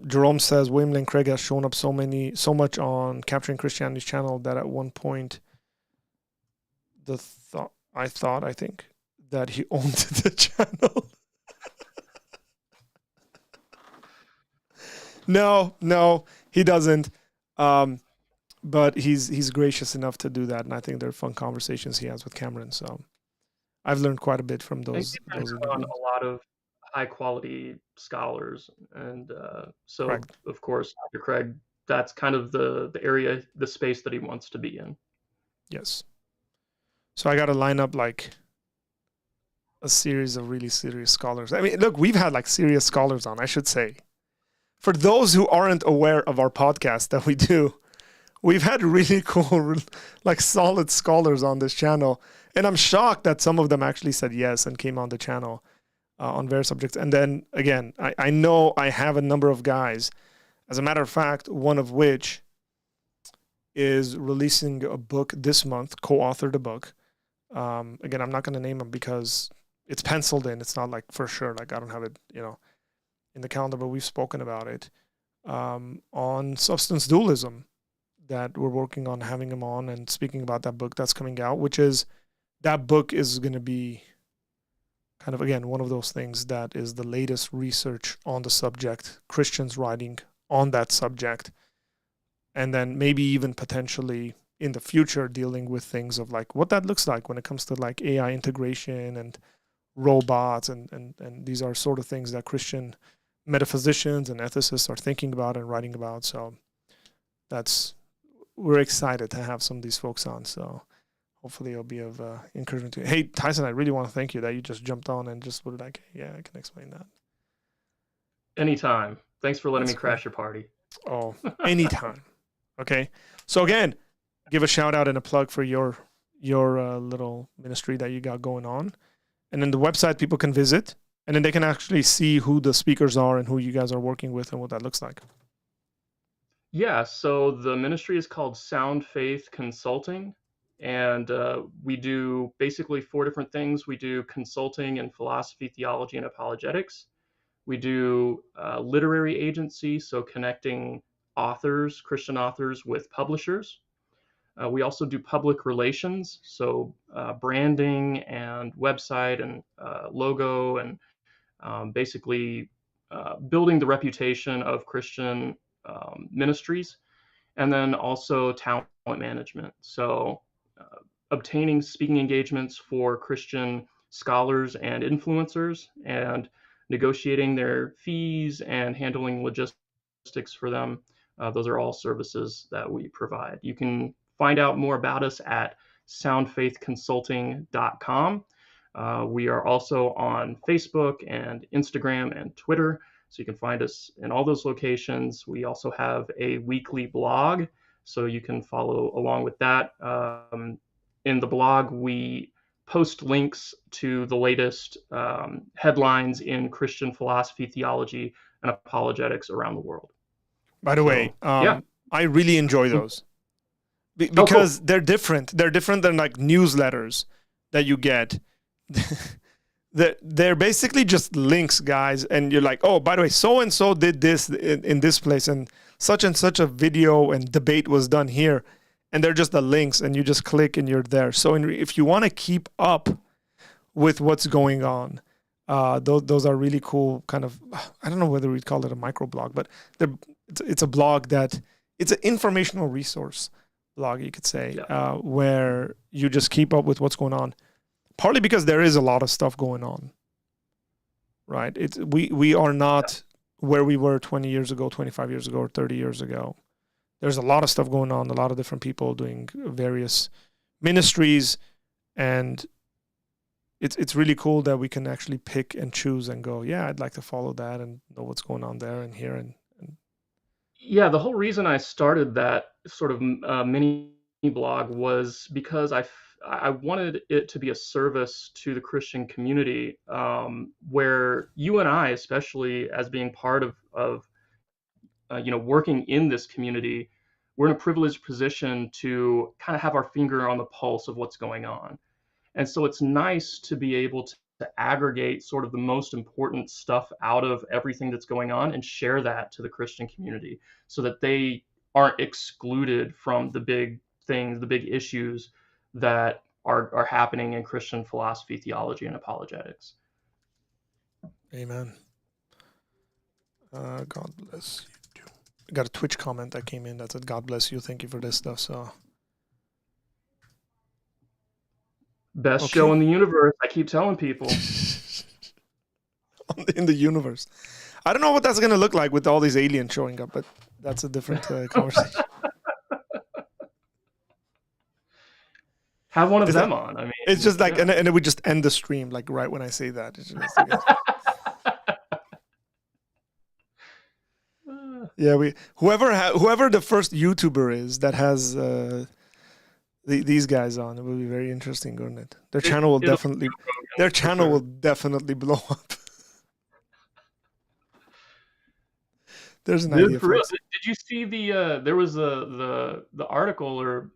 Jerome says William Lane Craig has shown up so much on Capturing Christianity's channel that at one point I think that he owned the channel. No, he doesn't. But he's gracious enough to do that, and I think they're fun conversations he has with Cameron. So I've learned quite a bit from those on interviews. a lot of high quality scholars, and so Correct. of course Dr. Craig, that's kind of the area, the space that he wants to be in. Yes. So I got to line up like a series of really serious scholars. I mean, look, we've had like serious scholars on, I should say. For those who aren't aware of our podcast that we do, we've had really cool, like solid scholars on this channel. And I'm shocked that some of them actually said yes and came on the channel on various subjects. And then again, I know I have a number of guys, as a matter of fact, one of which is releasing a book this month, co-authored a book. Again, I'm not going to name him because it's penciled in. It's not like for sure, like I don't have it, in the calendar, but we've spoken about it on substance dualism, that we're working on having him on and speaking about that book that's coming out, that book is going to be kind of, again, one of those things that is the latest research on the subject, Christians writing on that subject, and then maybe even potentially in the future dealing with things of like what that looks like when it comes to like AI integration and robots, and these are sort of things that Christian metaphysicians and ethicists are thinking about and writing about. So we're excited to have some of these folks on. So hopefully it'll be of encouragement to you. Hey, Tyson, I really want to thank you that you just jumped on and just were like, yeah, I can explain that. Anytime. Thanks for letting That's me crash your party. Oh, anytime. Okay. So again, give a shout out and a plug for your little ministry that you got going on. And then the website people can visit, and then they can actually see who the speakers are and who you guys are working with and what that looks like. Yeah, so the ministry is called Sound Faith Consulting, and we do basically 4 different things. We do consulting in philosophy, theology, and apologetics. We do literary agency, so connecting authors, Christian authors, with publishers. We also do public relations, so branding and website and logo, and basically building the reputation of Christian ministries. and then also talent management. So obtaining speaking engagements for Christian scholars and influencers, and negotiating their fees and handling logistics for them. Those are all services that we provide. You can find out more about us at soundfaithconsulting.com. We are also on Facebook and Instagram and Twitter, so you can find us in all those locations. We also have a weekly blog, so you can follow along with that. In the blog, we post links to the latest headlines in Christian philosophy, theology, and apologetics around the world. By the way, yeah. I really enjoy those because they're different. They're different than like newsletters that you get. They're basically just links, guys, and you're like, oh, by the way, so and so did this in this place, and such a video and debate was done here, and they're just the links, and you just click and you're there. So if you want to keep up with what's going on, those are really cool. Kind of, I don't know whether we'd call it a microblog, but it's a blog that it's an informational resource blog, you could say, where you just keep up with what's going on. Partly because there is a lot of stuff going on, right? We are not where we were 20 years ago, 25 years ago, or 30 years ago. There's a lot of stuff going on, a lot of different people doing various ministries, and it's really cool that we can actually pick and choose and go, yeah, I'd like to follow that and know what's going on there and here. And yeah, the whole reason I started that sort of mini blog was because I wanted it to be a service to the Christian community, where you and I, especially as being part of working in this community, we're in a privileged position to kind of have our finger on the pulse of what's going on. And so it's nice to be able to aggregate sort of the most important stuff out of everything that's going on and share that to the Christian community so that they aren't excluded from the big things, the big issues that are happening in Christian philosophy, theology, and apologetics. Amen. God bless you too. I got a Twitch comment that came in that said, God bless you, thank you for this stuff. So best show in the universe, I keep telling people. In the universe. I don't know what that's going to look like with all these aliens showing up, but that's a different conversation. Have one of them on. I mean, it's just like, and then we just end the stream like right when I say that. It's just, yeah, whoever the first YouTuber is that has these guys on, it will be very interesting, wouldn't it? Their channel will definitely blow up. There's an idea for it. Did you see there was the article or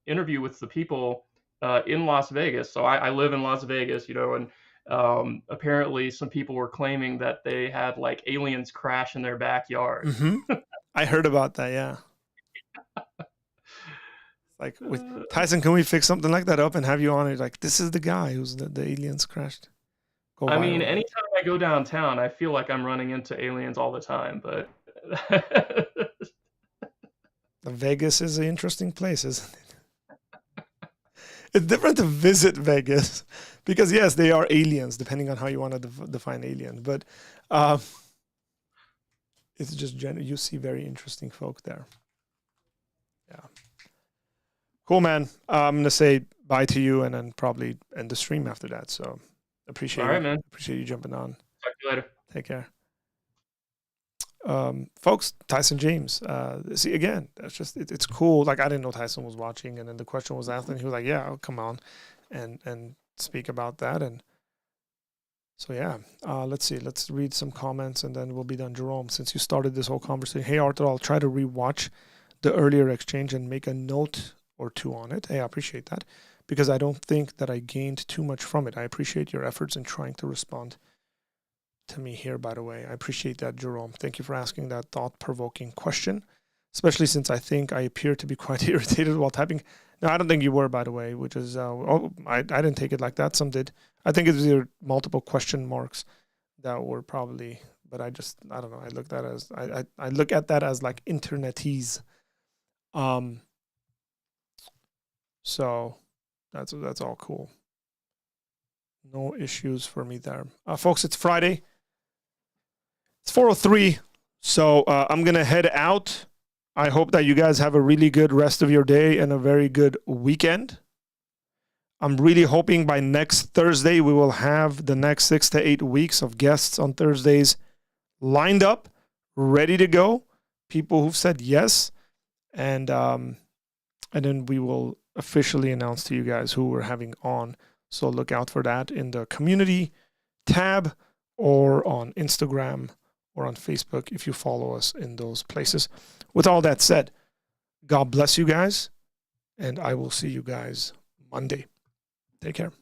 interview with the people in Las Vegas? So I live in Las Vegas, and apparently some people were claiming that they had like aliens crash in their backyard. Mm-hmm. I heard about that. Yeah. Like, Tyson, can we fix something like that up and have you on it? Like, this is the guy who's the aliens crashed. I mean, anytime I go downtown, I feel like I'm running into aliens all the time, but Vegas is an interesting place, isn't it? It's different to visit Vegas because, yes, they are aliens, depending on how you want to define alien. But it's just you see very interesting folk there. Yeah. Cool, man. I'm going to say bye to you and then probably end the stream after that. So appreciate it. All right, man. Appreciate you jumping on. Talk to you later. Take care. Folks, Tyson James. See, again, that's just, it's cool. Like, I didn't know Tyson was watching, and then the question was asked, and he was like, yeah, I'll come on and speak about that. And so, yeah, let's see. Let's read some comments, and then we'll be done. Jerome, since you started this whole conversation, hey, Arthur, I'll try to rewatch the earlier exchange and make a note or two on it. Hey, I appreciate that, because I don't think that I gained too much from it. I appreciate your efforts in trying to respond to me here, by the way. I appreciate that, Jerome. Thank you for asking that thought-provoking question, especially since I think I appear to be quite irritated while typing. No, I don't think you were, by the way, which is, I didn't take it like that. Some did. I think it was your multiple question marks that were probably, but I don't know. I look at that as like internetese. So that's all cool. No issues for me there. Folks, it's Friday. It's 4:03, so I'm going to head out. I hope that you guys have a really good rest of your day and a very good weekend. I'm really hoping by next Thursday we will have the next 6 to 8 weeks of guests on Thursdays lined up, ready to go. People who've said yes, and then we will officially announce to you guys who we're having on. So look out for that in the community tab or on Instagram or on Facebook if you follow us in those places. With all that said, God bless you guys, and I will see you guys Monday. Take care.